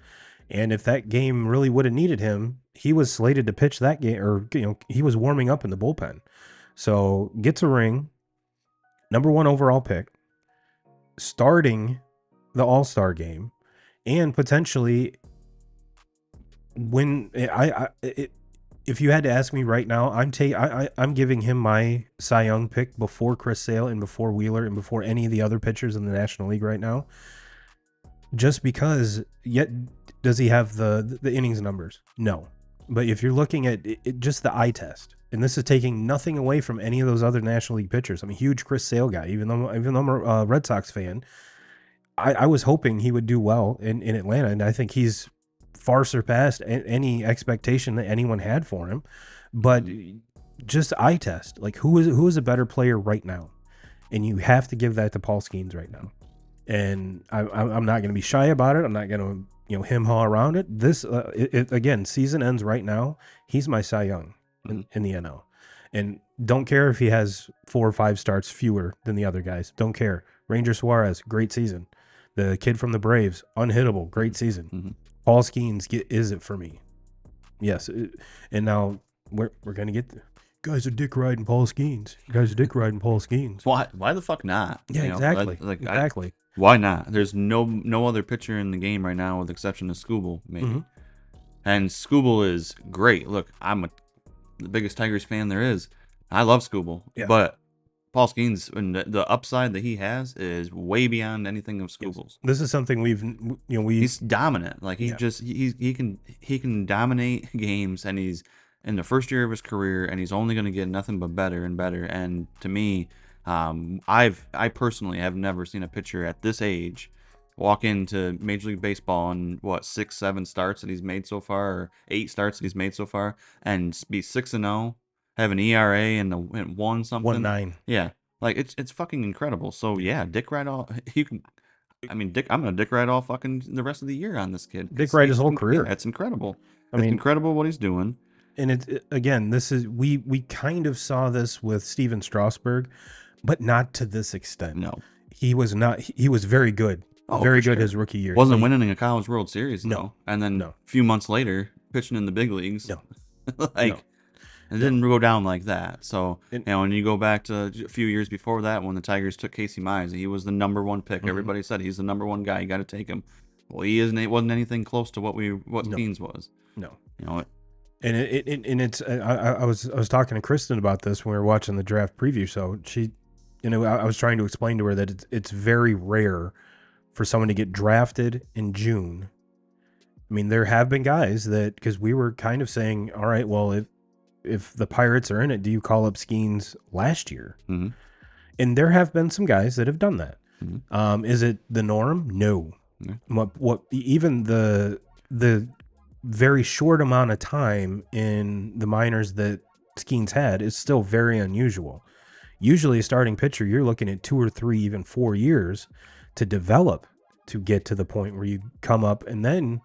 And if that game really would have needed him, he was slated to pitch that game, or he was warming up in the bullpen. So gets a ring. Number 1 overall pick, starting the All-Star game, and potentially when if you had to ask me right now, I'm giving him my Cy Young pick before Chris Sale and before Wheeler and before any of the other pitchers in the National League right now. Just because, yet does he have the innings numbers? No. But if you're looking at just the eye test, and this is taking nothing away from any of those other National League pitchers. I'm a huge Chris Sale guy, even though I'm a Red Sox fan. I was hoping he would do well in Atlanta, and I think he's far surpassed any expectation that anyone had for him. But just eye test, like who is a better player right now? And you have to give that to Paul Skeens right now. And I'm not going to be shy about it. I'm not going to hem-haw around it. This again, season ends right now. He's my Cy Young in the NL. And don't care if he has 4 or 5 starts fewer than the other guys. Don't care. Ranger Suarez, great season. The kid from the Braves, unhittable, great season. Paul Skeens is it for me. Yes. And now we're going to get guys are dick riding Paul Skeens. Guys are dick riding Paul Skeens. Why the fuck not? Yeah, exactly. Exactly. Why not? There's no other pitcher in the game right now with the exception of Skubal, maybe. And Skubal is great. Look, I'm the biggest Tigers fan there is. I love Skubal. Yeah. But Paul Skeens and the upside that he has is way beyond anything of Skubal's. This is something he's dominant. Like he can dominate games, and he's in the 1st year of his career, and he's only going to get nothing but better and better. And to me, I personally have never seen a pitcher at this age walk into Major League Baseball and 6, 7 starts that he's made so far, or 8 starts that he's made so far, and be 6-0, have an ERA and 1 something, 1.9. Yeah, like it's fucking incredible. So yeah, dick ride all. I'm gonna dick ride all fucking the rest of the year on this kid. Dick ride his whole career. Yeah, it's incredible. It's incredible what he's doing. And this is we kind of saw this with Steven Strasburg, but not to this extent. No, he was not. He was very good, very good his rookie year. Wasn't winning a College World Series, no. And then a few months later, pitching in the big leagues. No, it didn't go down like that. So when you go back to a few years before that, when the Tigers took Casey Mize, he was the number 1 pick. Everybody said he's the number 1 guy. You got to take him. Well, he wasn't anything close to what No. Skeens was. No. You know, And it's I was talking to Kristen about this when we were watching the draft preview. So she, I was trying to explain to her that it's very rare for someone to get drafted in June. I mean, there have been guys that, because we were kind of saying, all right, well, if the Pirates are in it, do you call up Skeens last year? mm-hmm. And there have been some guys that have done that. Mm-hmm. Is it the norm? No. Yeah. What even the very short amount of time in the minors that Skeens had is still very unusual. Usually a starting pitcher, you're looking at 2 or 3, even 4 years to develop to get to the point where you come up, and then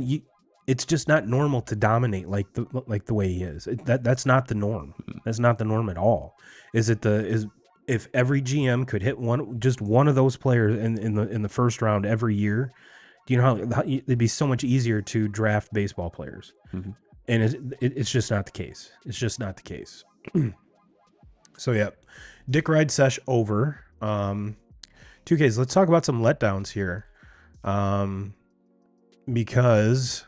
you, it's just not normal to dominate like the way he is. That's not the norm. That's not the norm at all. If every GM could hit just one of those players in the first round every year, do you know how it'd be so much easier to draft baseball players? Mm-hmm. And it's just not the case. It's just not the case. So yeah, Dick Ride sesh over. 2Ks. Let's talk about some letdowns here, because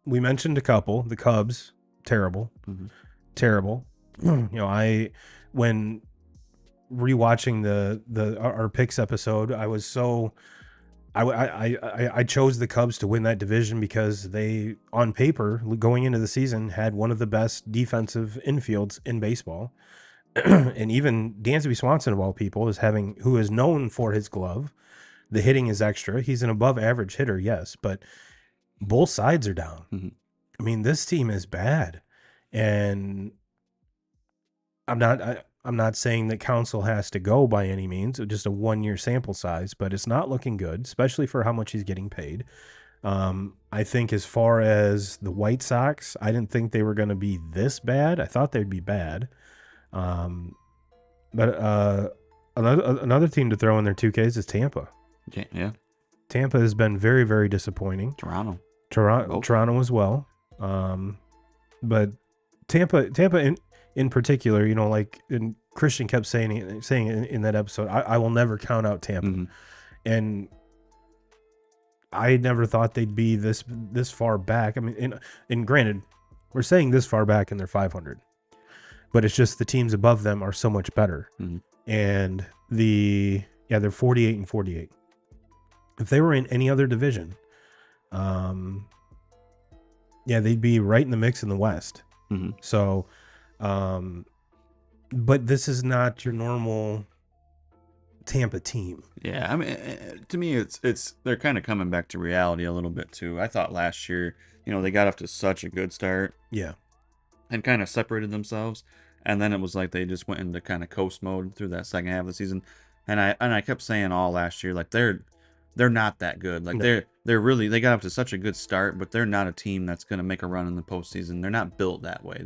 we mentioned a couple. The Cubs, terrible, terrible. When rewatching our picks episode, I was so. I chose the Cubs to win that division because they, on paper, going into the season, had one of the best defensive infields in baseball. And even Dansby Swanson, of all people, who is known for his glove. The hitting is extra. He's an above average hitter, yes, but both sides are down. Mm-hmm. I mean, this team is bad. And I'm not saying that Counsell has to go by any means. It's just a 1-year sample size, but it's not looking good, especially for how much he's getting paid. I think as far as the White Sox, I didn't think they were going to be this bad. I thought they'd be bad. But another team to throw in their 2Ks is Tampa. Yeah. Tampa has been very, very disappointing. Toronto as well. But Tampa in particular, and Christian kept saying in that episode, I will never count out Tampa. Mm-hmm. And I never thought they'd be this far back. I mean, and granted, we're saying this far back and they're 500, but it's just the teams above them are so much better. Mm-hmm. And they're 48-48. If they were in any other division, they'd be right in the mix in the West. Mm-hmm. So, but this is not your normal Tampa team. Yeah, I mean, to me, it's they're kind of coming back to reality a little bit too. I thought last year, they got off to such a good start. Yeah. And kind of separated themselves, and then it was like they just went into kind of coast mode through that second half of the season. And I kept saying all last year, like they're not that good. Like No. they got off to such a good start, but they're not a team that's going to make a run in the postseason. They're not built that way.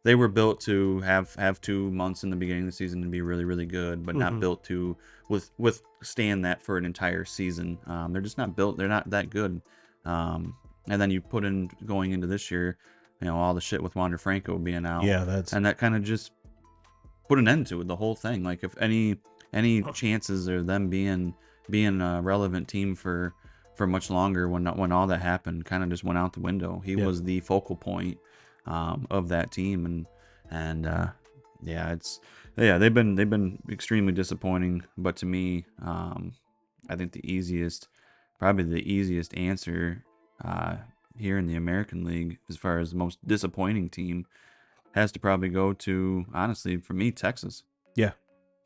They were built to have 2 months in the beginning of the season and be really, really good, but not built to withstand that for an entire season. They're just not built. They're not that good. And then you put in going into this year, all the shit with Wander Franco being out. Yeah, and that kind of just put an end to it, the whole thing. Like if any chances of them being a relevant team for much longer when all that happened kind of just went out the window. He was the focal point of that team, and they've been extremely disappointing. But to me, I think probably the easiest answer here in the American League as far as the most disappointing team has to probably go to, honestly, for me, Texas. Yeah.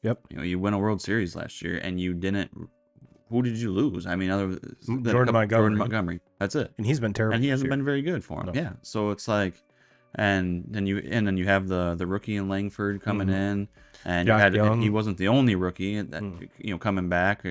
Yep. You won a World Series last year and you didn't. Who did you lose? I mean, Jordan Montgomery. That's it. And he's been terrible. And he hasn't been very good for him. No. Yeah. So it's like, and then you have the rookie in Langford coming in, and he wasn't the only rookie that coming back,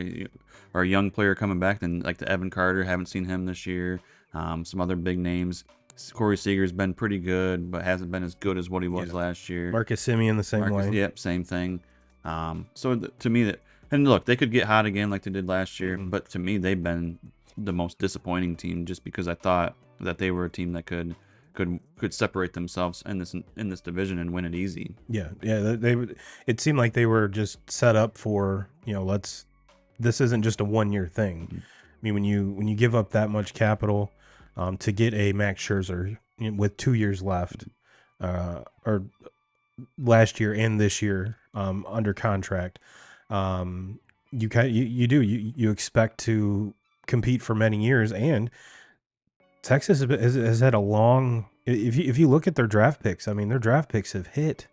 or a young player coming back. Then like the Evan Carter, haven't seen him this year. Some other big names. Corey Seager's been pretty good, but hasn't been as good as what he was last year. Marcus Semien the same way. Yep, same thing. So to me, and look, they could get hot again like they did last year, but to me, they've been the most disappointing team just because I thought that they were a team that could separate themselves in this division and win it easy. Yeah. It seemed like they were just set up for let's this isn't just a 1-year thing. Mhm. I mean, when you give up that much capital to get a Max Scherzer with 2 years left, or last year and this year under contract, you expect to compete for many years. And Texas has had a long. If you look at their draft picks, I mean, their draft picks have hit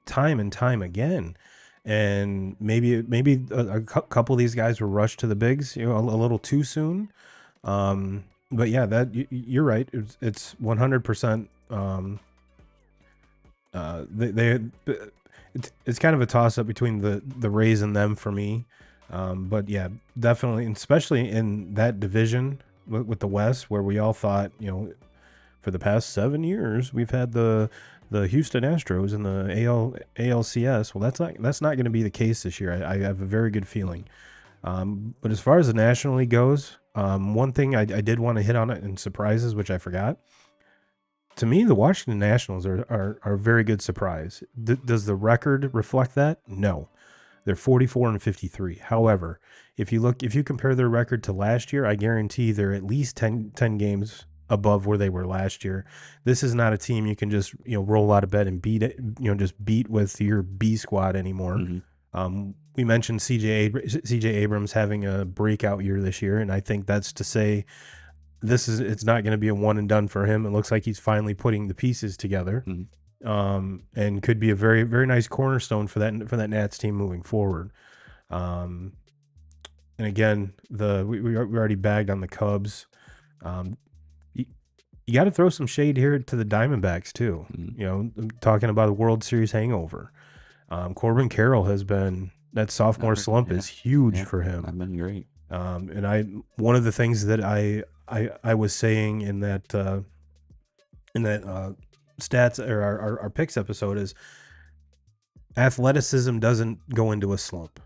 time and time again. And maybe a couple of these guys were rushed to the bigs, a little too soon. But yeah, you're right. It's 100%. It's kind of a toss up between the Rays and them for me. But yeah, definitely, and especially in that division with the West, where we all thought, for the past 7 years we've had the Houston Astros in the ALCS. Well, that's not going to be the case this year. I have a very good feeling. But as far as the National League goes, one thing I did want to hit on it in surprises, which I forgot. To me, the Washington Nationals are a very good surprise. Does the record reflect that? No. They're 44-53. However, if you compare their record to last year, I guarantee they're at least 10 games above where they were last year. This is not a team you can just roll out of bed and beat it, just beat with your B squad anymore. Mm-hmm. We mentioned CJ Abrams having a breakout year this year, and I think that's to say it's not going to be a one and done for him. It looks like he's finally putting the pieces together. Mm-hmm. And could be a very, very nice cornerstone for that Nats team moving forward. And again, we already bagged on the Cubs. You got to throw some shade here to the Diamondbacks too. Mm-hmm. I'm talking about a World Series hangover. Corbin Carroll has been, that sophomore slump is huge for him. I've been great. And one of the things that I was saying in that stats or our picks episode is athleticism doesn't go into a slump.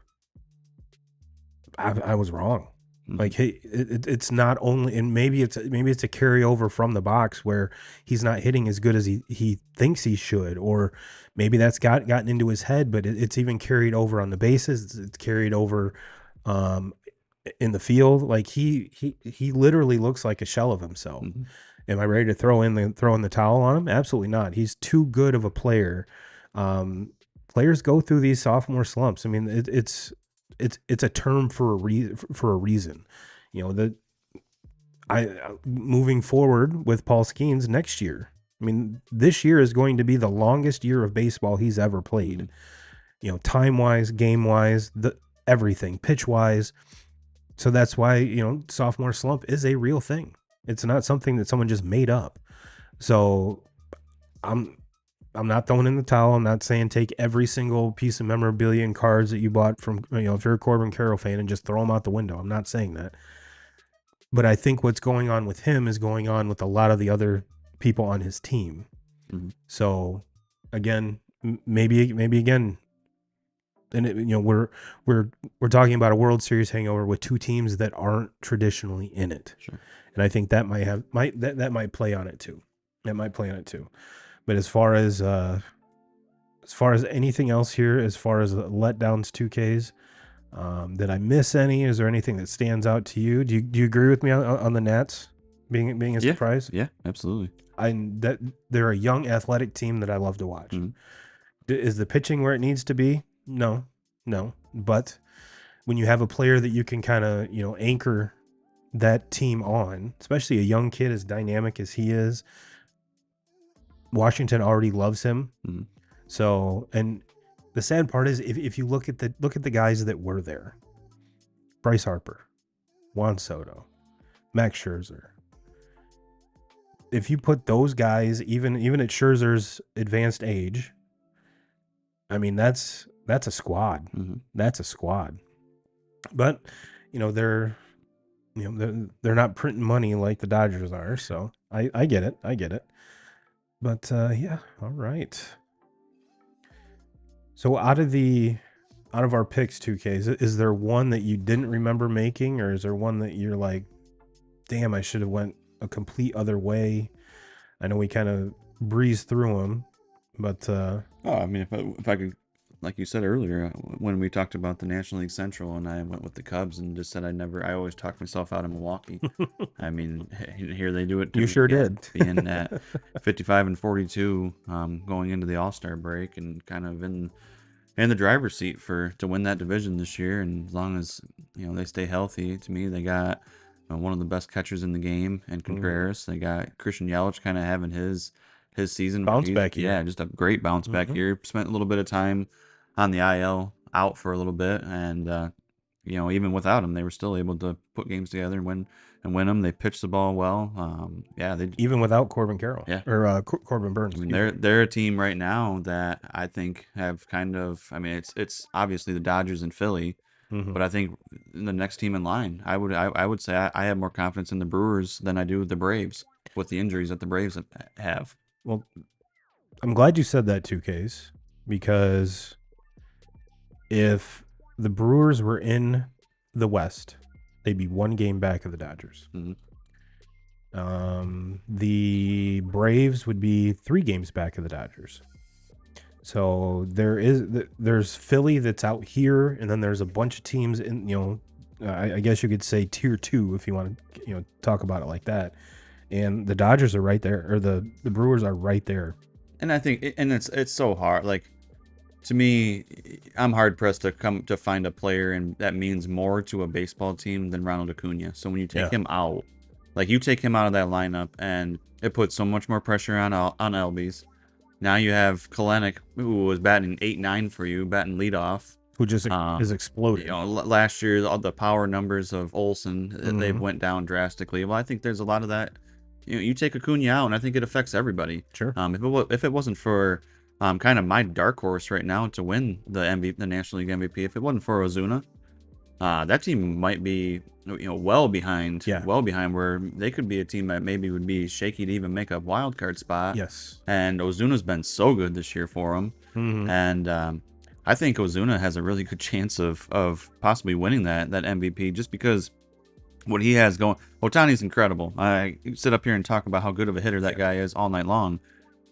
I was wrong. Mm-hmm. Like, hey, it's not only, and maybe it's a carryover from the box where he's not hitting as good as he thinks he should, or maybe that's gotten into his head, but it's even carried over on the bases. It's carried over in the field. Like he literally looks like a shell of himself. Mm-hmm. Am I ready to throw in the towel on him? Absolutely not. He's too good of a player. Players go through these sophomore slumps. I mean, it's a term for a reason. That moving forward with Paul Skeens next year. I mean, this year is going to be the longest year of baseball he's ever played. Time wise, game wise, everything, pitch wise. So that's why sophomore slump is a real thing. It's not something that someone just made up. So I'm not throwing in the towel. I'm not saying take every single piece of memorabilia and cards that you bought from, if you're a Corbin Carroll fan, and just throw them out the window. I'm not saying that. But I think what's going on with him is going on with a lot of the other people on his team. Mm-hmm. So again, maybe again, and we're talking about a World Series hangover with two teams that aren't traditionally in it. Sure. And I think that might play on it too. That might play on it too. But as far as anything else here, as far as letdowns, 2Ks, did I miss any? Is there anything that stands out to you? Do you agree with me on the Nats being a surprise? Yeah, absolutely. That they're a young athletic team that I love to watch. Mm-hmm. Is the pitching where it needs to be? No. But when you have a player that you can kind of anchor that team on, especially a young kid as dynamic as he is, Washington already loves him. Mm-hmm. So, and the sad part is if you look at the guys that were there, Bryce Harper, Juan Soto, Max Scherzer. If you put those guys even at Scherzer's advanced age, I mean that's a squad. Mm-hmm. That's a squad. But they're not printing money like the Dodgers are, so I get it. But yeah, all right. So out of our picks, 2Ks, is there one that you didn't remember making, or is there one that you're like, damn, I should have went a complete other way? I know we kind of breezed through them, but I mean, if I could like you said earlier, when we talked about the National League Central, and I went with the Cubs and just said I always talked myself out of Milwaukee. I mean, here they do it to You me sure again, did. being at 55 and 42, going into the All-Star break, and kind of in the driver's seat to win that division this year. And as long as they stay healthy, to me they got one of the best catchers in the game, and Contreras. They got Christian Yelich kind of having his season where Bounce back year. yeah, just a great bounce back year. Spent a little bit of time on the IL, out for a little bit, and even without him, they were still able to put games together and win them. They pitched the ball well. Yeah, they Even without Corbin Carroll. Yeah. Or Corbin Burns. I mean, they're a team right now that I think have kind of. I mean, it's obviously the Dodgers and Philly, Mhm. but I think the next team in line, I would say I have more confidence in the Brewers than I do the Braves, with the injuries that the Braves have. Well, I'm glad you said that, 2Ks, because if the Brewers were in the West, they'd be one game back of the Dodgers. Mhm. The Braves would be 3 games back of the Dodgers. So there's Philly that's out here, and then there's a bunch of teams in, I guess you could say tier 2 if you want to, talk about it like that. And the Dodgers are right there, or the Brewers are right there. And I think, and it's so hard. Like, to me, I'm hard pressed to find a player and that means more to a baseball team than Ronald Acuna. So when you take him out, like you take him out of that lineup, and it puts so much more pressure on LBs. Now you have Kalenic, who was batting 8-9 for you, batting leadoff. Who just is exploding. Last year, all the power numbers of Olsen, they went down drastically. Well, I think there's a lot of that. You take Acuna out, and I think it affects everybody. Sure. If it wasn't for kind of my dark horse right now to win the National League MVP, if it wasn't for Ozuna, that team might be well behind where they could be a team that maybe would be shaky to even make a wild card spot. Yes. And Ozuna's been so good this year for them, and I think Ozuna has a really good chance of possibly winning that MVP, just because what he has going. Ohtani's incredible. I sit up here and talk about how good of a hitter that guy is all night long.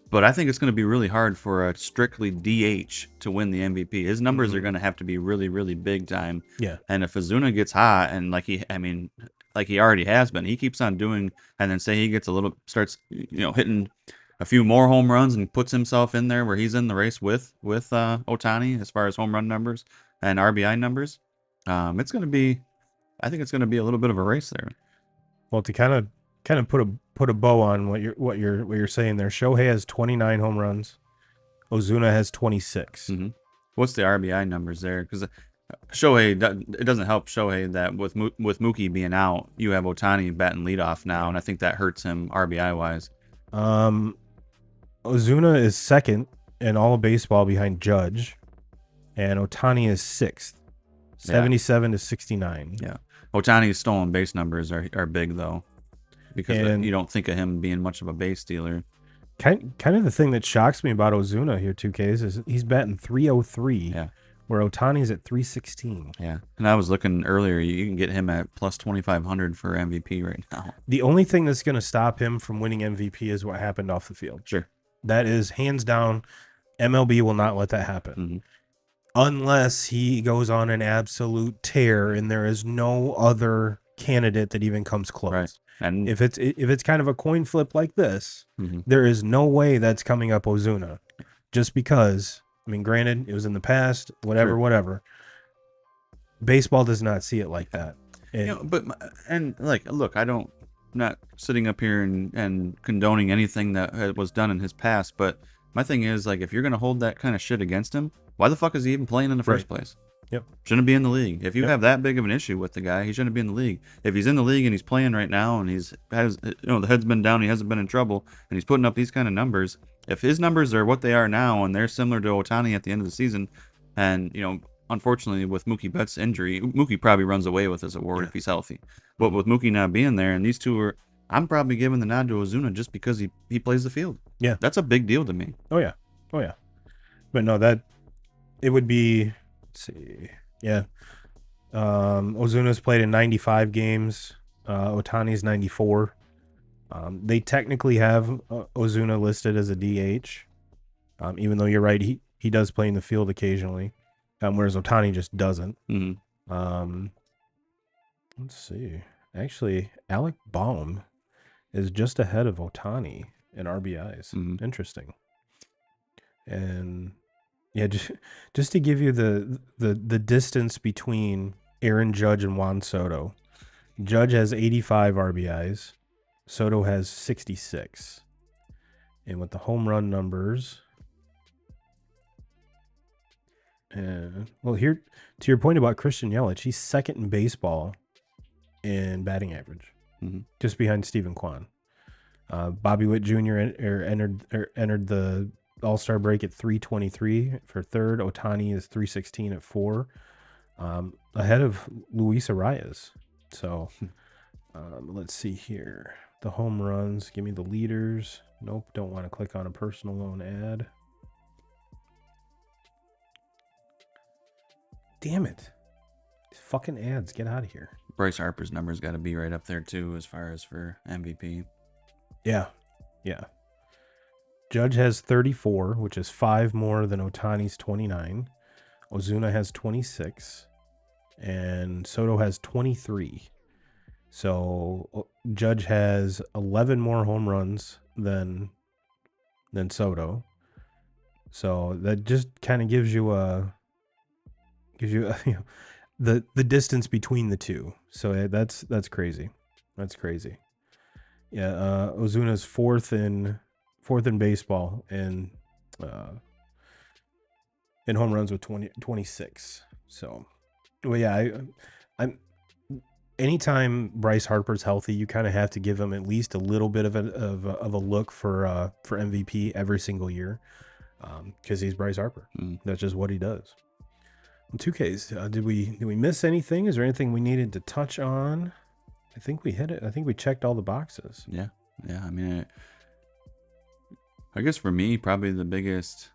But I think it's going to be really hard for a strictly DH to win the MVP. His numbers are going to have to be really, really big time. Yeah. And if Ozuna gets hot, and like he already has been, he keeps on doing, and then say he gets starts hitting a few more home runs and puts himself in there where he's in the race with Ohtani as far as home run numbers and RBI numbers. It's going to be, I think it's going to be a little bit of a race there. Well, to kind of put a bow on what you're saying there, Shohei has 29 home runs. Ozuna has 26. What's the RBI numbers there? Because Shohei, it doesn't help Shohei that with Mookie being out, you have Ohtani batting leadoff now, and I think that hurts him RBI wise. Ozuna is second in all of baseball behind Judge, and Ohtani is sixth, 77 to 69. Yeah, Ohtani's stolen base numbers are big though, because you don't think of him being much of a base stealer. Kind of the thing that shocks me about Ozuna here, 2Ks, is he's batting 303, where Ohtani's at 316. Yeah, and I was looking earlier, you can get him at plus 2,500 for MVP right now. The only thing that's going to stop him from winning MVP is what happened off the field. Sure. That is hands down. MLB will not let that happen. Unless he goes on an absolute tear and there is no other candidate that even comes close. Right. And if it's kind of a coin flip like this, there is no way that's coming up Ozuna. Just because, I mean, granted, it was in the past, whatever. Baseball does not see it like that. Look, I'm not sitting up here and condoning anything that was done in his past, but my thing is, like, if you're going to hold that kind of shit against him, why the fuck is he even playing in the first place? Yep. Shouldn't be in the league. If you have that big of an issue with the guy, he shouldn't be in the league. If he's in the league and he's playing right now and the head's been down, he hasn't been in trouble, and he's putting up these kind of numbers. If his numbers are what they are now and they're similar to Ohtani at the end of the season, and unfortunately with Mookie Betts' injury, Mookie probably runs away with his award if he's healthy. But with Mookie not being there, and these two I'm probably giving the nod to Ozuna just because he plays the field. Yeah, that's a big deal to me. Oh yeah. But no, it would be. Let's see. Yeah. Ozuna's played in 95 games. Ohtani's 94. They technically have Ozuna listed as a DH. Even though you're right, he does play in the field occasionally, whereas Ohtani just doesn't. Mm-hmm. Let's see. Actually, Alec Baum is just ahead of Ohtani in RBIs. Mm-hmm. Interesting. And yeah, just to give you the distance between Aaron Judge and Juan Soto. Judge has 85 RBIs. Soto has 66. And with the home run numbers, well, here to your point about Christian Yelich, he's second in baseball in batting average, just behind Stephen Kwan. Bobby Witt Jr. entered the All-Star break at 323 for third. Ohtani is 316 at 4, ahead of Luis Arias. So let's see here. The home runs. Give me the leaders. Nope, don't want to click on a personal loan ad. Damn it. These fucking ads. Get out of here. Bryce Harper's numbers got to be right up there too, as far as for MVP. Yeah. Judge has 34, which is 5 more than Ohtani's 29. Ozuna has 26, and Soto has 23. So Judge has 11 more home runs than Soto. So that just kind of gives you the distance between the two. So that's crazy. That's crazy. Yeah, Ozuna's fourth in baseball in home runs with 26. So, well, yeah, I'm anytime Bryce Harper's healthy, you kind of have to give him at least a little bit of a look for MVP every single year, because he's Bryce Harper. That's just what he does. 2Ks. Did we miss anything? Is there anything we needed to touch on? I think we hit it. I think we checked all the boxes. Yeah. I mean, I guess for me, probably the biggest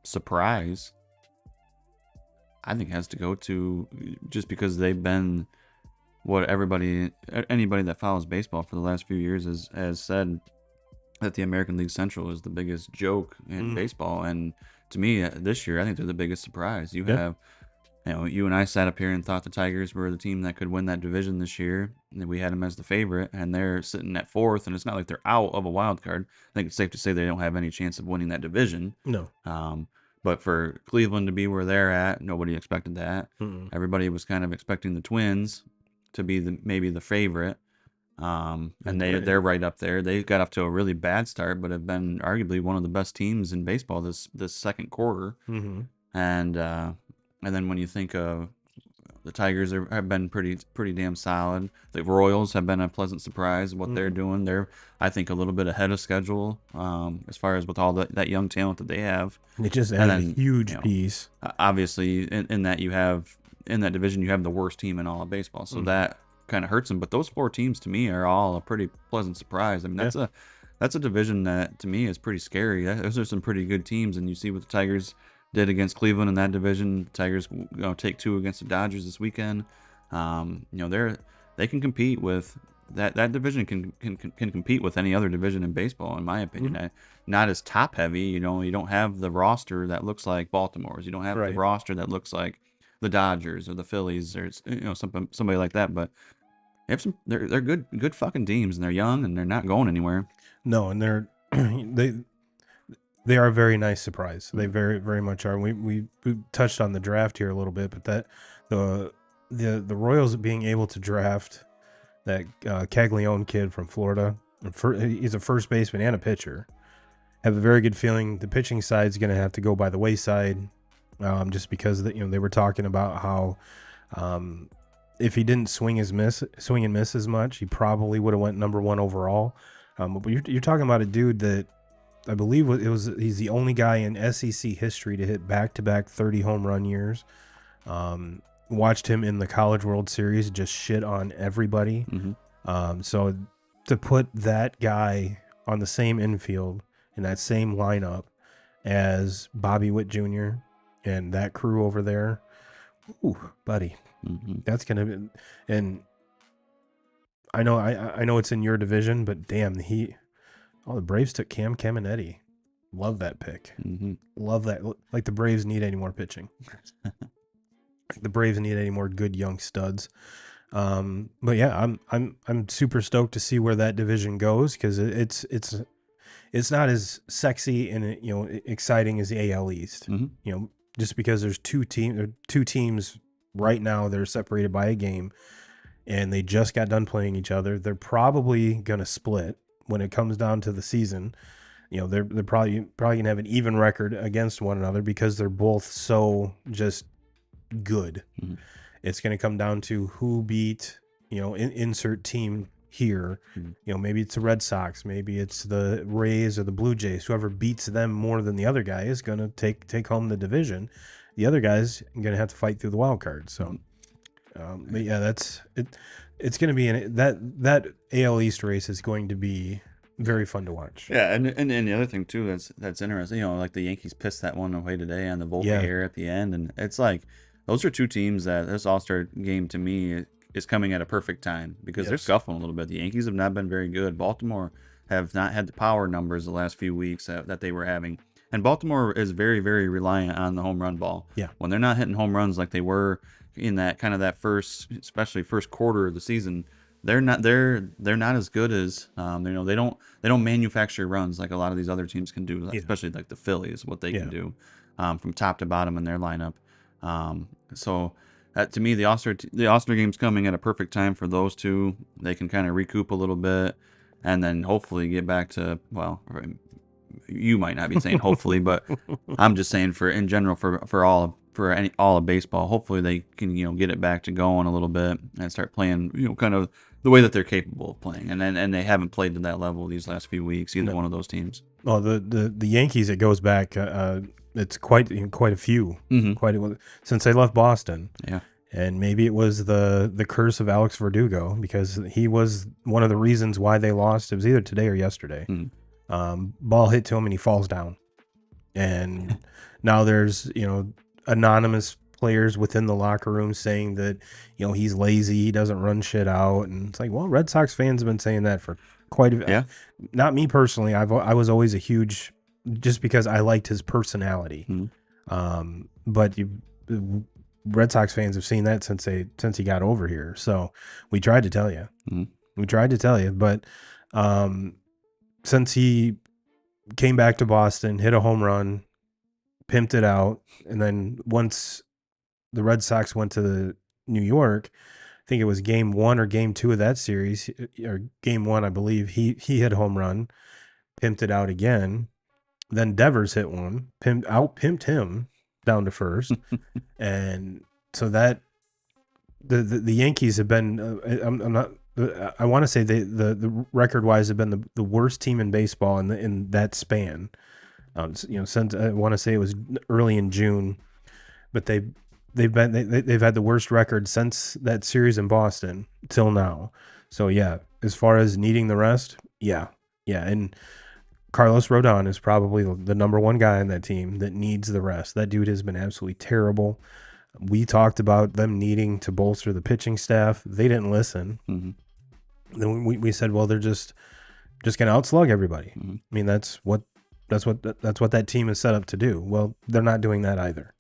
surprise, I think, has to go to, just because they've been what anybody that follows baseball for the last few years has said, that the American League Central is the biggest joke in baseball. And to me, this year, I think they're the biggest surprise. You have, you and I sat up here and thought the Tigers were the team that could win that division this year. And we had them as the favorite, and they're sitting at 4th. And it's not like they're out of a wild card. I think it's safe to say they don't have any chance of winning that division. No. But for Cleveland to be where they're at, nobody expected that. Everybody was kind of expecting the Twins to be maybe the favorite. And they're right up there. They got off to a really bad start, but have been arguably one of the best teams in baseball this second quarter. And then when you think of the Tigers, have been pretty damn solid. The Royals have been a pleasant surprise what they're doing. They're, I think, a little bit ahead of schedule as far as with all that young talent that they have. They just added a huge piece. Obviously, in that you have, in that division, you have the worst team in all of baseball. So that kind of hurts them. But those 4 teams, to me, are all a pretty pleasant surprise. I mean, that's a division that, to me, is pretty scary. Those are some pretty good teams, and you see what the Tigers did against Cleveland in that division. The Tigers take 2 against the Dodgers this weekend. They can compete with that division. Can compete with any other division in baseball, in my opinion. Not as top heavy. You don't have the roster that looks like Baltimore's. You don't have the roster that looks like the Dodgers or the Phillies or somebody like that. But they're good fucking teams, and they're young, and they're not going anywhere. No, and they're they are a very nice surprise. They very, very much are. We touched on the draft here a little bit, but that the Royals being able to draft that Caglione kid from Florida, he's a first baseman and a pitcher. Have a very good feeling the pitching side is going to have to go by the wayside, just because they were talking about how if he didn't swing and miss as much, he probably would have went number 1 overall. But you're talking about a dude that I believe he's the only guy in SEC history to hit back-to-back 30 home run years. Watched him in the College World Series just shit on everybody. So to put that guy on the same infield in that same lineup as Bobby Witt Jr. and that crew over there, ooh, buddy, that's gonna be. And I know it's in your division, but damn, the Braves took Cam Caminetti. Love that pick. Mm-hmm. Love that. Like the Braves need any more pitching. The Braves need any more good young studs. But yeah, I'm super stoked to see where that division goes because it's not as sexy and exciting as the AL East. Mm-hmm. Just because there's two teams right now that are separated by a game, and they just got done playing each other. They're probably gonna split when it comes down to the season. They're probably gonna have an even record against one another because they're both so just good. Mm-hmm. It's going to come down to who beat, insert team here. Mm-hmm. Maybe it's the Red Sox, maybe it's the Rays or the Blue Jays. Whoever beats them more than the other guy is going to take home the division. The other guy's going to have to fight through the wild card. So, but yeah, that's it. It's going to be that AL East race is going to be very fun to watch. Yeah, and the other thing too that's interesting, like the Yankees pissed that one away today on the Volpe error at the end, and it's like those are two teams that this All-Star game to me is coming at a perfect time because they're scuffling a little bit. The Yankees have not been very good. Baltimore have not had the power numbers the last few weeks that they were having, and Baltimore is very, very reliant on the home run ball. Yeah, when they're not hitting home runs like they were in that kind of that especially first quarter of the season. They're not as good as they don't manufacture runs like a lot of these other teams can do, especially like the Phillies, what they can do from top to bottom in their lineup. So that, to me, the All-Star game's coming at a perfect time for those two. They can kind of recoup a little bit and then hopefully get back to, well, you might not be saying hopefully, but I'm just saying in general for all of baseball, hopefully they can get it back to going a little bit and start playing kind of the way that they're capable of playing, and they haven't played to that level these last few weeks, either one of those teams. Well, the Yankees, it goes back. It's quite a few, since they left Boston. Yeah, and maybe it was the curse of Alex Verdugo because he was one of the reasons why they lost. It was either today or yesterday. Ball hit to him and he falls down, and now there's anonymous players within the locker room saying that he's lazy, he doesn't run shit out, and it's like, well, Red Sox fans have been saying that for quite a not me personally. I was always a huge, just because I liked his personality. But Red Sox fans have seen that since he got over here. So we tried to tell you. But since he came back to Boston, hit a home run, pimped it out, and then once the Red Sox went to New York, I think it was game 1 or game 2 of that series, or game 1, I believe, he hit a home run, pimped it out again. Then Devers hit one, pimped him down to first. And so that the Yankees have been, I'm not, I want to say the record wise have been the worst team in baseball in that span. Since I want to say it was early in June, but they've had the worst record since that series in Boston till now. So yeah, as far as needing the rest, yeah, and Carlos Rodon is probably the number one guy on that team that needs the rest. That dude has been absolutely terrible. We talked about them needing to bolster the pitching staff. They didn't listen. Then we said, well, they're just going to outslug everybody. I mean, that's what that team is set up to do. Well, they're not doing that either.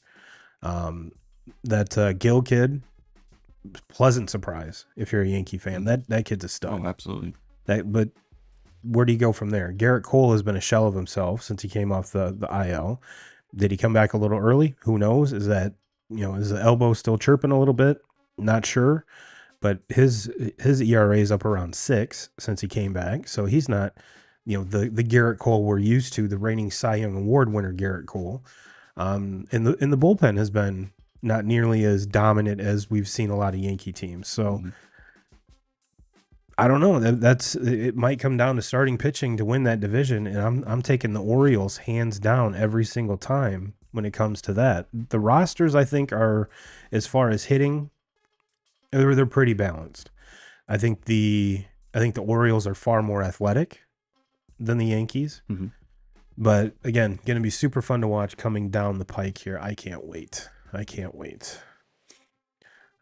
That Gill kid, pleasant surprise if you're a Yankee fan. That kid's a stud. Oh, absolutely. But where do you go from there? Garrett Cole has been a shell of himself since he came off the IL. Did he come back a little early? Who knows? Is that is the elbow still chirping a little bit? Not sure. But his ERA is up around 6 since he came back. So he's not, the Garrett Cole we're used to, the reigning Cy Young Award winner Garrett Cole. And the bullpen has been not nearly as dominant as we've seen a lot of Yankee teams. So I don't know. It might come down to starting pitching to win that division, and I'm taking the Orioles hands down every single time when it comes to that. The rosters, I think, are, as far as hitting, they're pretty balanced. I think the Orioles are far more athletic than the Yankees. But again, going to be super fun to watch coming down the pike here. I can't wait.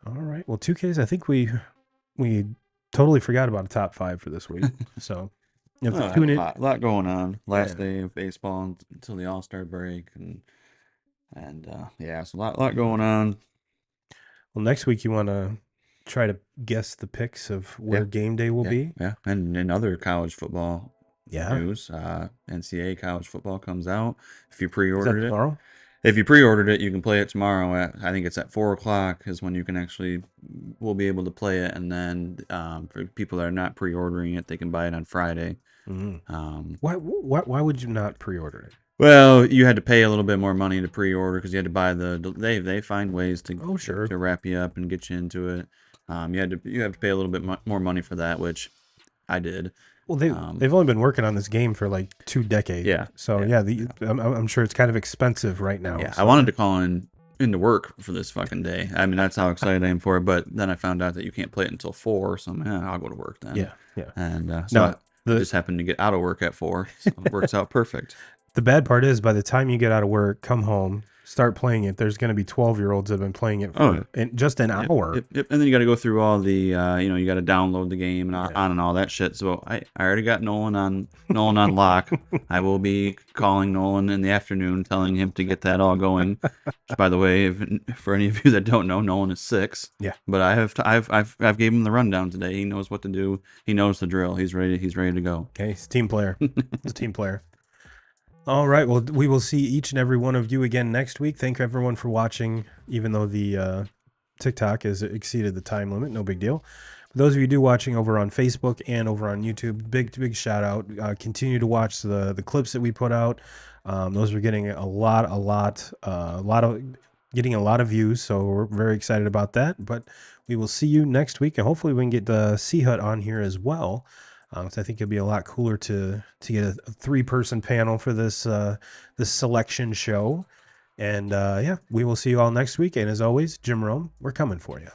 All right. Well, 2Ks, I think we totally forgot about a top 5 for this week. So You have Oh, to I had tune a in. lot going on. Yeah. Last day of baseball until the All-Star break, and yeah, so a lot going on. Well, next week you want to try to guess the picks of Yeah, where game day will yeah, be. yeah. And in other college football Yeah. news, NCAA college football comes out. If you Is that pre-ordered it, tomorrow? if you pre-ordered it, you can play it tomorrow at, I think it's at 4 o'clock is when you can actually will be able to play it. And then for people that are not pre-ordering it, they can buy it on Friday. Mm. Um, Why would you not pre-order it? well, you had to pay a little bit more money to pre-order because you had to buy they find ways Oh, sure. to wrap you up and get you into it. You have to pay a little bit more money for that, which I did. Well, Um, they've only been working on this game for like 2 decades. yeah, So yeah, I'm sure it's kind of expensive right now. yeah. So I wanted to call into work for this fucking day. I mean, that's how excited I am for it. But then I found out that you can't play it until 4, so I'll go to work then. Yeah. And No, I just happened to get out of work at 4, so it works out perfect. the bad part is by the time you get out of work, come home, start playing it, there's going to be 12-year-olds that have been playing it for just an hour. Yep. And then you got to go through all the, you got to download the game and on and all that shit. So I already got Nolan on lock. I will be calling Nolan in the afternoon, telling him to get that all going. Which, by the way, for any of you that don't know, Nolan is 6. Yeah. But I've gave him the rundown today. He knows what to do. He knows the drill. He's ready to go. Okay, he's a team player. He's a team player. All right. Well, we will see each and every one of you again next week. Thank everyone for watching, even though the TikTok has exceeded the time limit. No big deal. For those of you watching over on Facebook and over on YouTube, big shout out. Continue to watch the clips that we put out. Those are getting getting a lot of views, so we're very excited about that. But we will see you next week, and hopefully we can get Sea Hut on here as well. So I think it'd be a lot cooler to get a 3-person panel for this selection show. And yeah, we will see you all next week. And as always, Jim Rome, we're coming for you.